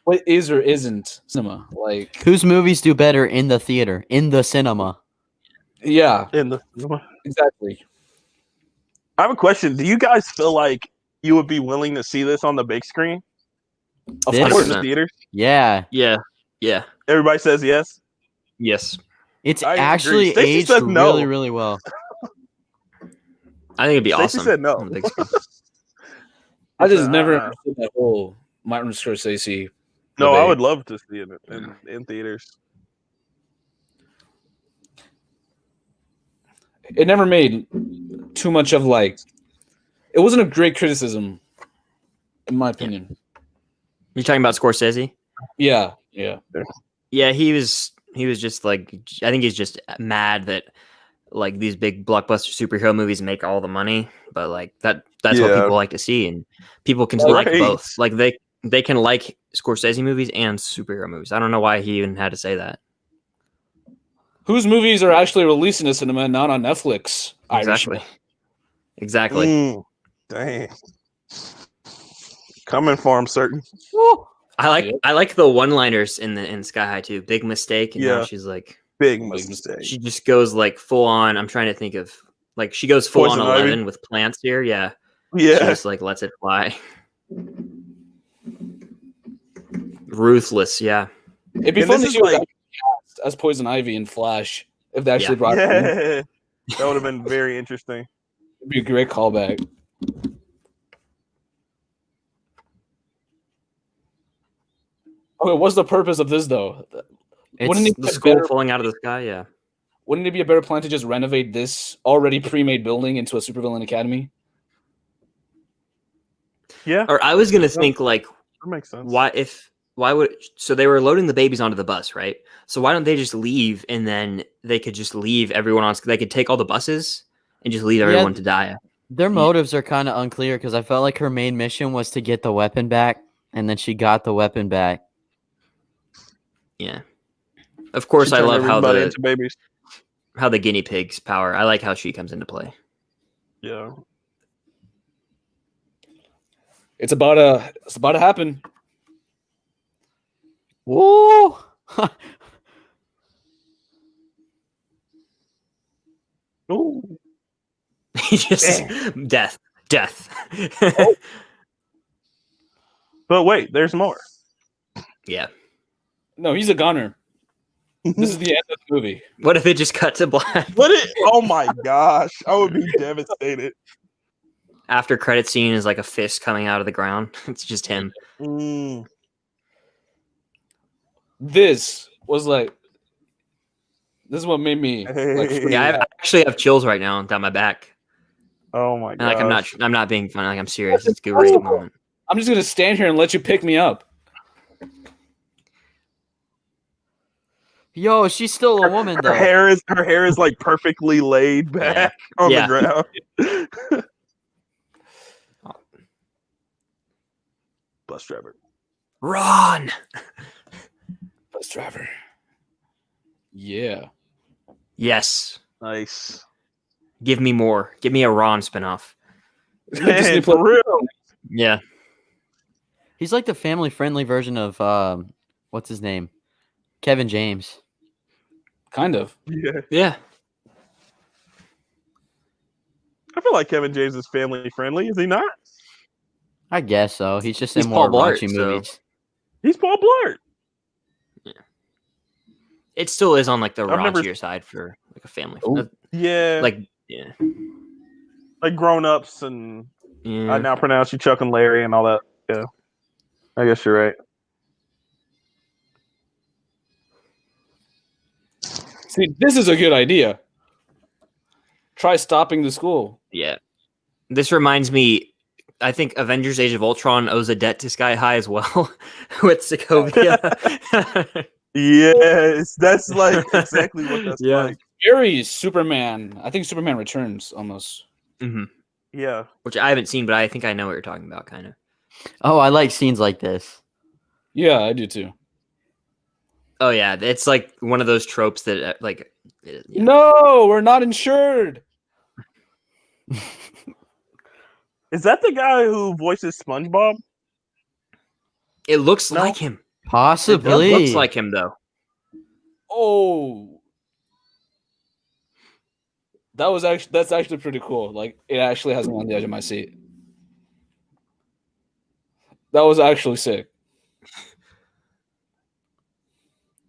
what is or isn't cinema? Like, Whose movies do better in the theater, in the cinema? yeah, In the exactly. I have a question. Do you guys feel like you would be willing to see this on the big screen? Of This- course. In the theaters? Yeah, Yeah. Yeah. Everybody says yes. Yes. it's I agree. actually Stacey aged said no. really, really well. I think it'd be Stacey awesome. said no. on the big screen. I just never Uh, understood that whole Martin Scorsese. No, I debate. would love to see it in theaters. It never made too much of like. It wasn't a great criticism, in my opinion. You talking about Scorsese? Yeah, yeah. Yeah, he was just like, I think he's just mad that like these big blockbuster superhero movies make all the money, but like that's what Yeah. people like to see, and people can Right. like both. Like they can like Scorsese movies and superhero movies. I don't know why he even had to say that. Whose movies are actually released in the cinema and not on Netflix? Exactly. Exactly. Dang. Coming for him, certain. I like the one-liners in Sky High too. Big mistake, and now Yeah. she's like, Big Big mistake. she just goes like full on. I'm trying to think of like she goes full Poison on Ivy? 11 with plants here. Yeah, she Yeah. just like lets it fly. Ruthless, yeah. It'd be And fun this to is see like- cast as Poison Ivy in Flash if they actually Yeah. brought it in. Yeah. That would have been very interesting. It'd be a great callback. Okay, what's the purpose of this though? Wouldn't It's it The be school better, falling out of the sky, yeah. wouldn't it be a better plan to just renovate this already pre-made building into a supervillain academy? Yeah. Or I was gonna think like, That makes sense. why would so they were loading the babies onto the bus, right? So why don't they just leave and then they could just leave everyone on? They could take all the buses and just leave everyone to die. Their motives are kind of unclear because I felt like her main mission was to get the weapon back, and then she got the weapon back. Yeah. Of course, She I turned love everybody into babies. how the guinea pig's power. I like how she comes into play. Yeah. It's about to happen. Woo! Ooh. He just death. But wait, there's more. Yeah. No, he's a goner. This is the end of the movie. What if it just cut to black? Oh my gosh. I would be devastated. After credit scene is like a fist coming out of the ground. It's just him. Mm. This was like, this is what made me like. Hey. Yeah, I actually have chills right now down my back. Oh my And god. like I'm not being funny. Like I'm serious. It's a great moment. I'm just gonna stand here and let you pick me up. Yo, she's still a woman Her though. hair is like perfectly laid back on the ground. Bus driver. Ron. Bus driver. Yeah. Yes. Nice. Give me more. Give me a Ron spinoff. Man, for real. Yeah. He's like the family-friendly version of what's his name? Kevin James. Kind of. Yeah. Yeah. I feel like Kevin James is family friendly. Is he not? I guess so. He's just He's in more Paul Blart, raunchy so- movies. He's Paul Blart. It still is on like the I've never- raunchier side for like a family. Ooh. Yeah. Like Grown Ups and I now pronounce you Chuck and Larry and all that. Yeah. I guess you're right. See, this is a good idea. Try stopping the school. Yeah. This reminds me, I think Avengers Age of Ultron owes a debt to Sky High as well with Sokovia. Yes, that's like exactly what that's Yeah. like. Very Superman. I think Superman Returns almost. Mm-hmm. Yeah. Which I haven't seen, but I think I know what you're talking about, kind of. Oh, I like scenes like this. Yeah, I do too. Oh yeah, it's like one of those tropes that like. Yeah. No, we're not insured. Is that the guy who voices SpongeBob? It looks No. like him. Possibly. It looks like him though. Oh. That's actually pretty cool. Like it actually has me on the edge of my seat. That was actually sick.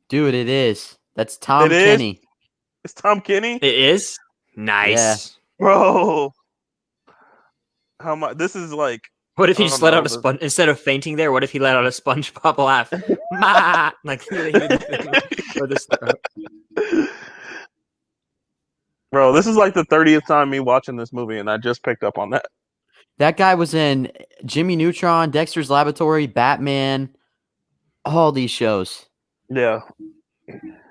Dude, it is. That's Tom It is? Kenny. It's Tom Kenny? It is nice. Bro. How much? This is like. What if he I just don't let know, out a sponge instead of fainting there? What if he let out a SpongeBob laugh? Ma! Like or this. Bro, this is like the 30th time me watching this movie, and I just picked up on that. That guy was in Jimmy Neutron, Dexter's Laboratory, Batman, all these shows. Yeah.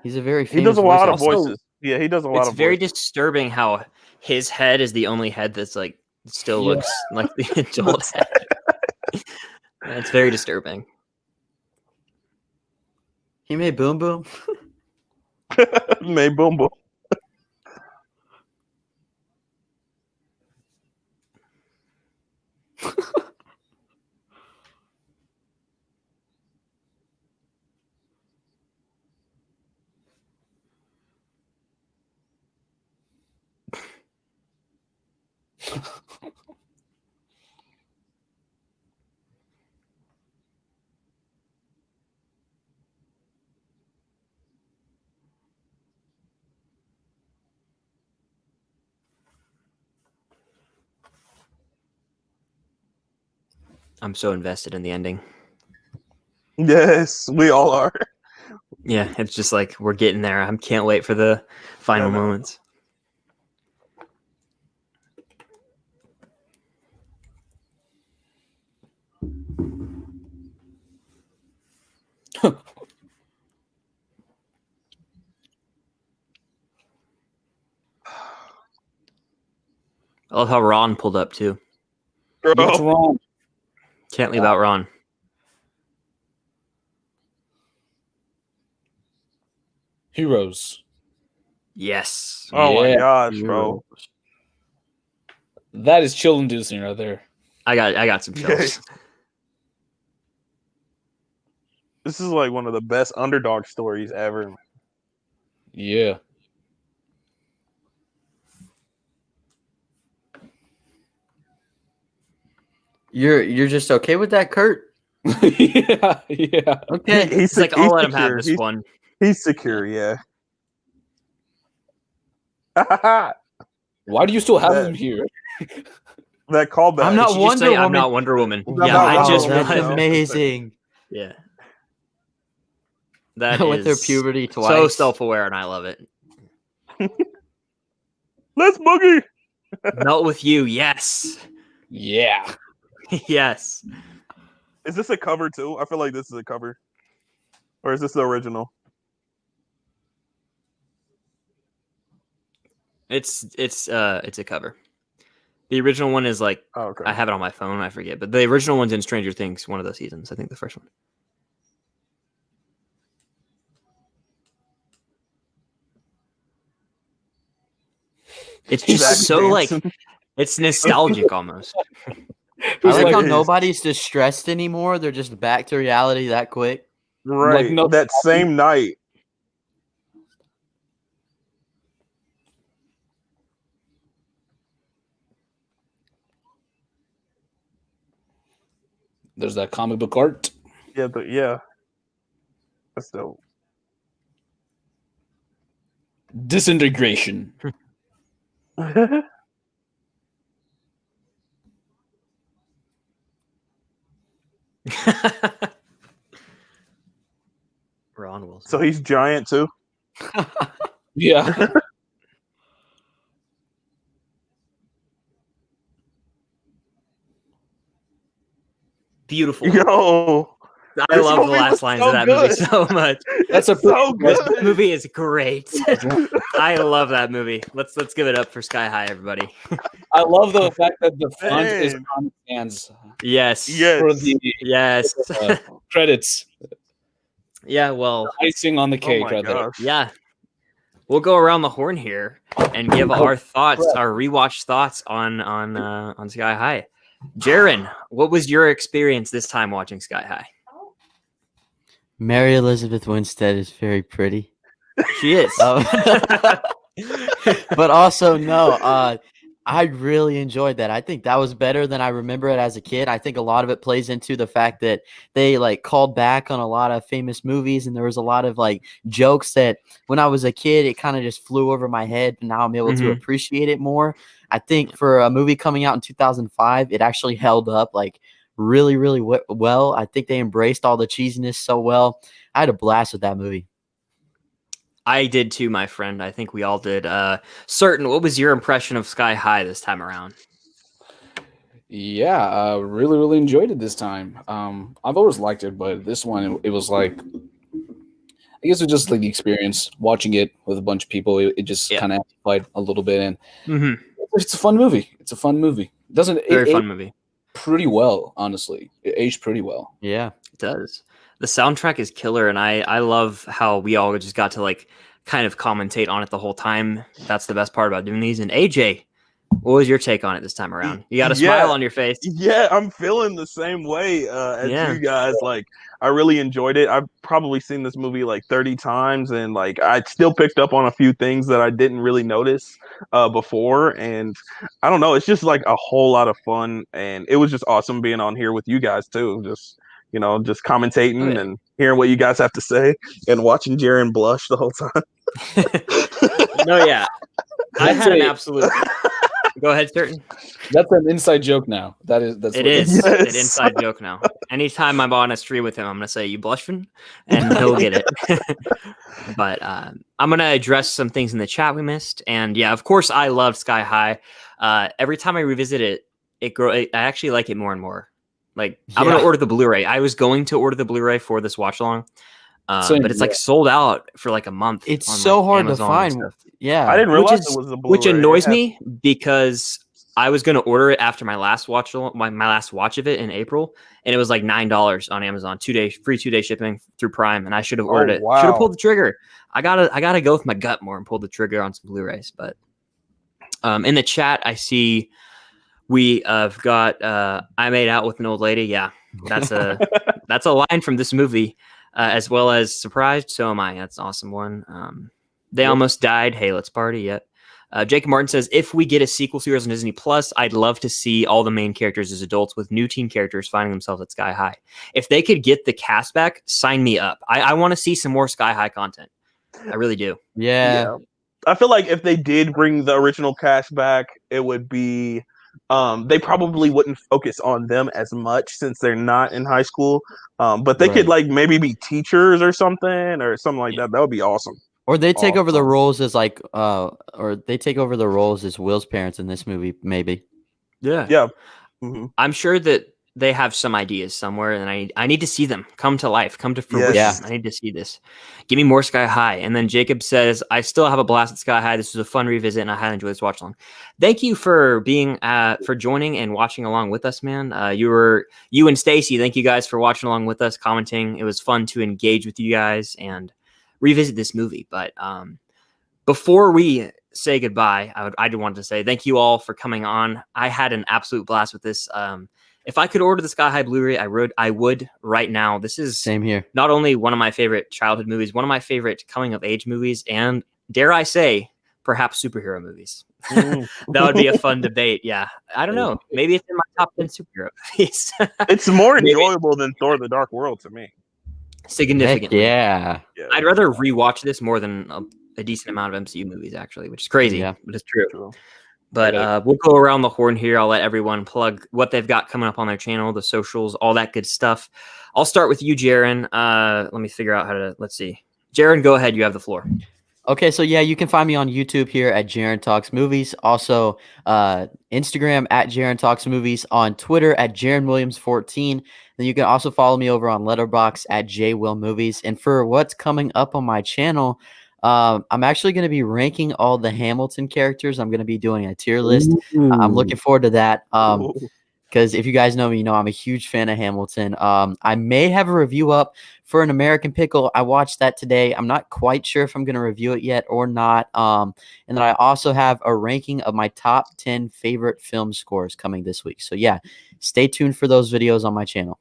He's a very He famous does a lot of voice actor. voices. Yeah, he does a lot It's of very voices. disturbing how his head is the only head that's like still Yeah. looks like the adult head. It's very disturbing. He made Boom Boom. May boom boom. I'm so invested in the ending. Yes, we all are. Yeah, it's just like we're getting there. I can't wait for the final I know. moments. I love how Ron pulled up too. Bro. What's wrong? Can't leave out Ron. Heroes. Yes. Oh my Yeah. gosh, bro. That is chill inducing right there. I got some chills. This is like one of the best underdog stories ever. Yeah. You're just okay with that, Kurt? Yeah. Yeah. Okay. It's like I'll let him have this one. He's secure, yeah. Why do you still have That- him here? That callback. I'm not Did you just say Wonder I'm Woman. not Wonder Woman. I'm Yeah, not I Wonder just Woman. that's realized. amazing. Yeah. That With their is puberty twice. so self-aware, and I love it. Let's boogie. Melt with you, yes, Yeah. yes. Is this a cover too? I feel like this is a cover, or is this the original? It's a cover. The original one is like I have it on my phone. I forget, but the original one's in Stranger Things, one of the seasons. I think the first one. It's just so like it's nostalgic almost. I like how nobody's distressed anymore. They're just back to reality that quick. Right. Like, no, that same night. There's that comic book art. Yeah, yeah. That's dope. Disintegration. Ron Wilson. So he's giant too? Yeah. Beautiful. Yo. I love the last lines of that movie so much. That's so good. That movie is great. I love that movie. Let's give it up for Sky High, everybody. I love the fact that the font is Comic Sans. Yes. For the credits. Yeah, well, the icing on the cake right there. Yeah. We'll go around the horn here and give our thoughts, our rewatch thoughts on Sky High. Jaren, what was your experience this time watching Sky High? Mary Elizabeth Winstead is very pretty. She is. But also, no, I really enjoyed that. I think that was better than I remember it as a kid. I think a lot of it plays into the fact that they like called back on a lot of famous movies, and there was a lot of like jokes that when I was a kid, it kind of just flew over my head, and now I'm able to appreciate it more. I think for a movie coming out in 2005, it actually held up like really, really well. I think they embraced all the cheesiness so well. I had a blast with that movie. I did too, my friend. I think we all did. Certain, what was your impression of Sky High this time around? Yeah, really, really enjoyed it this time. I've always liked it, but this one, it was like, I guess it was just like the experience watching it with a bunch of people. It just kind of amplified a little bit, and it's a fun movie. It's a fun movie. Very fun movie. Pretty well, honestly. It aged pretty well. Yeah, it does. The soundtrack is killer, and I love how we all just got to like kind of commentate on it the whole time. That's the best part about doing these. And AJ, what was your take on it this time around? You got a smile on your face. Yeah, I'm feeling the same way as you guys. Like, I really enjoyed it. I've probably seen this movie like 30 times, and like I still picked up on a few things that I didn't really notice before. And I don't know, it's just like a whole lot of fun, and it was just awesome being on here with you guys too. Just just commentating and hearing what you guys have to say and watching Jaren blush the whole time. No, yeah. I had an absolute... Go ahead, Certain. That's an inside joke now. That's it is. Yes. An inside joke now. Anytime I'm on a stream with him, I'm going to say, "You blushing?" And he'll get it. But I'm going to address some things in the chat we missed. And yeah, of course, I loved Sky High. Every time I revisit it, I actually like it more and more. Like, I'm going to order the Blu-ray. I was going to order the Blu-ray for this watch along, but it's like sold out for like a month. It's so hard to find. Yeah. I didn't realize it was a Blu-ray. Which annoys me because I was going to order it after my last watch, my last watch of it in April, and it was like $9 on Amazon, free 2-day shipping through Prime, and I should have ordered it. Should have pulled the trigger. I gotta go with my gut more and pull the trigger on some Blu-rays. But in the chat, I see we have got I made out with an old lady. Yeah, that's a line from this movie, as well as surprised. So am I. That's an awesome one. They almost died. Hey, let's party. Yep. Jacob Martin says, if we get a sequel series on Disney Plus, I'd love to see all the main characters as adults with new teen characters finding themselves at Sky High. If they could get the cast back, sign me up. I want to see some more Sky High content. I really do. Yeah. I feel like if they did bring the original cast back, it would be they probably wouldn't focus on them as much since they're not in high school. But they could like maybe be teachers or something like that. That would be awesome. Or they take over the roles as like or they take over the roles as Will's parents in this movie, maybe. Yeah. Yeah. Mm-hmm. I'm sure that they have some ideas somewhere, and I need to see them come to life, come to fruition. Yes. I need to see this. Give me more Sky High. And then Jacob says, I still have a blast at Sky High. This was a fun revisit, and I highly enjoyed this watch along. Thank you for being for joining and watching along with us, man. You and Stacy, thank you guys for watching along with us, commenting. It was fun to engage with you guys and revisit this movie. But before we say goodbye, I did want to say thank you all for coming on. I had an absolute blast with this. If I could order the Sky High Blu-ray, I would right now. This is Same here. Not only one of my favorite childhood movies, one of my favorite coming of age movies, and dare I say, perhaps superhero movies. That would be a fun debate. Yeah, I don't know. Maybe it's in my top 10 superhero movies. It's more enjoyable than Thor: The Dark World to me. Significantly. Heck yeah. I'd rather rewatch this more than a decent amount of MCU movies, actually, which is crazy, Yeah. but it's true. But we'll go around the horn here. I'll let everyone plug what they've got coming up on their channel, the socials, all that good stuff. I'll start with you, Jaren. Let me figure out how to, let's see. Jaren, go ahead. You have the floor. Okay, so yeah, you can find me on YouTube here at Jaren Talks Movies. Also, Instagram at Jaren Talks Movies. On Twitter at Jaren Williams 14. Then you can also follow me over on Letterboxd at JWillMovies. And for what's coming up on my channel, I'm actually going to be ranking all the Hamilton characters. I'm going to be doing a tier list. I'm looking forward to that. Because if you guys know me, you know I'm a huge fan of Hamilton. I may have a review up for An American Pickle. I watched that today. I'm not quite sure if I'm going to review it yet or not. And then I also have a ranking of my top 10 favorite film scores coming this week. So yeah, stay tuned for those videos on my channel.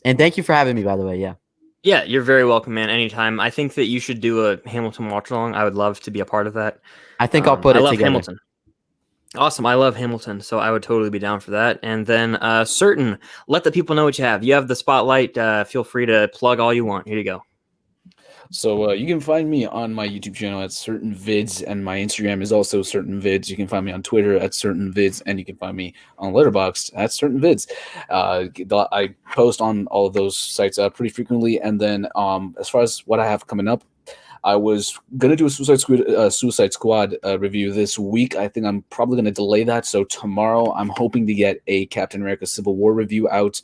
And thank you for having me, by the way. Yeah. Yeah, you're very welcome, man. Anytime. I think that you should do a Hamilton watch along. I would love to be a part of that. I think I'll put it together. Hamilton. Awesome. I love Hamilton, so I would totally be down for that. And then Certain, let the people know what you have. You have the spotlight. Feel free to plug all you want. Here you go. So you can find me on my YouTube channel at CertainVids, and my Instagram is also CertainVids. You can find me on Twitter at CertainVids, and you can find me on Letterboxd at CertainVids. I post on all of those sites pretty frequently. And then as far as what I have coming up, I was going to do a Suicide Squad review this week. I think I'm probably going to delay that. So tomorrow I'm hoping to get a Captain America Civil War review out.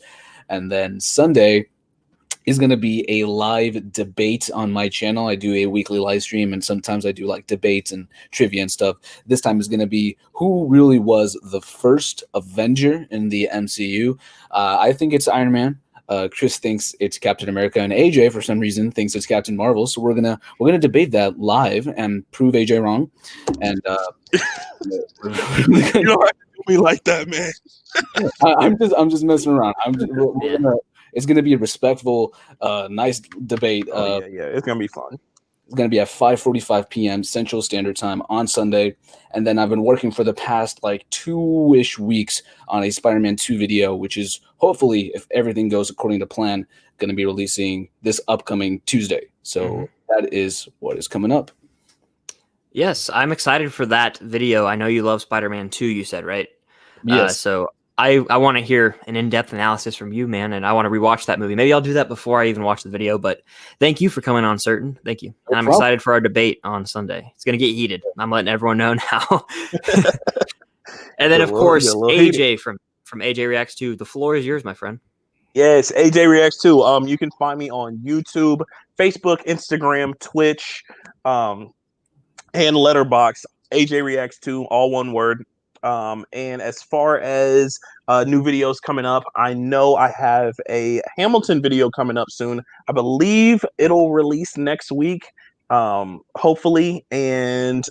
And then Sunday is going to be a live debate on my channel. I do a weekly live stream, and sometimes I do like debates and trivia and stuff. This time is going to be who really was the first Avenger in the MCU. I think it's Iron Man. Chris thinks it's Captain America, and AJ for some reason thinks it's Captain Marvel. So we're gonna debate that live and prove AJ wrong. And you don't have to do me like that, man. I'm just messing around. It's gonna be a respectful, nice debate. Yeah, it's gonna be fun. It's going to be at 5:45 p.m. Central Standard Time on Sunday. And then I've been working for the past like 2-ish weeks on a Spider-Man 2 video, which is hopefully, if everything goes according to plan, going to be releasing this upcoming Tuesday. So that is what is coming up. Yes, I'm excited for that video. I know you love Spider-Man 2, you said, right? Yes. So I want to hear an in-depth analysis from you, man, and I want to rewatch that movie. Maybe I'll do that before I even watch the video, but thank you for coming on, Certain. Thank you. And I'm excited for our debate on Sunday. It's going to get heated. I'm letting everyone know now. And then, of course, AJ from AJ Reacts 2. The floor is yours, my friend. Yes, AJ Reacts 2. You can find me on YouTube, Facebook, Instagram, Twitch, and Letterboxd. AJ Reacts 2, all one word. And as far as new videos coming up, I know I have a Hamilton video coming up soon. I believe it'll release next week, hopefully. And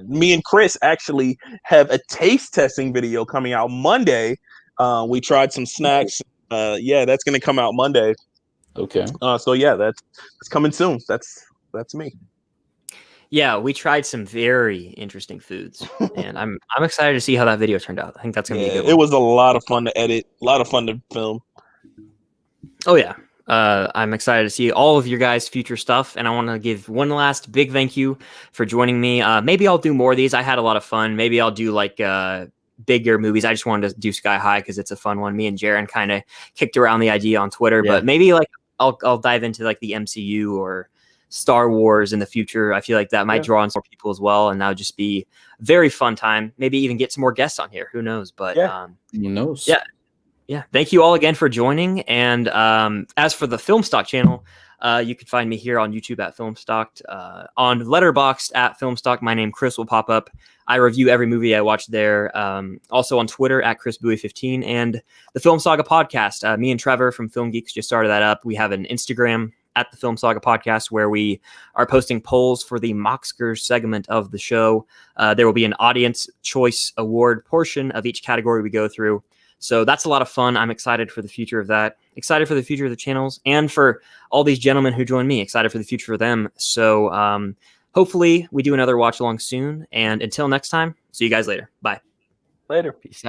me and Chris actually have a taste testing video coming out Monday. We tried some snacks. Yeah, that's going to come out Monday. Okay. So yeah, that's coming soon. That's me. Yeah, we tried some very interesting foods, and I'm excited to see how that video turned out. I think that's gonna be a good one. It was a lot of fun to edit, a lot of fun to film. Oh yeah, I'm excited to see all of your guys' future stuff, and I want to give one last big thank you for joining me. Maybe I'll do more of these. I had a lot of fun. Maybe I'll do like bigger movies. I just wanted to do Sky High because it's a fun one. Me and Jaren kind of kicked around the idea on Twitter, but maybe like I'll dive into like the MCU or Star Wars in the future. I feel like that might draw in more people as well, and that would just be a very fun time. Maybe even get some more guests on here. Who knows? But who knows? Yeah. Yeah, thank you all again for joining. And as for the Film Stock channel, you can find me here on YouTube at Filmstocked, on Letterboxd at Filmstock. My name Chris will pop up. I review every movie I watch there. Also on Twitter at ChrisBowie15, and the Film Saga podcast. Me and Trevor from Film Geeks just started that up. We have an Instagram at the Film Saga podcast where we are posting polls for the Moxkers segment of the show. There will be an audience choice award portion of each category we go through. So that's a lot of fun. I'm excited for the future of that. Excited for the future of the channels, and for all these gentlemen who join me. Excited for the future of them. So hopefully we do another watch along soon. And until next time, see you guys later. Bye. Later. Peace out.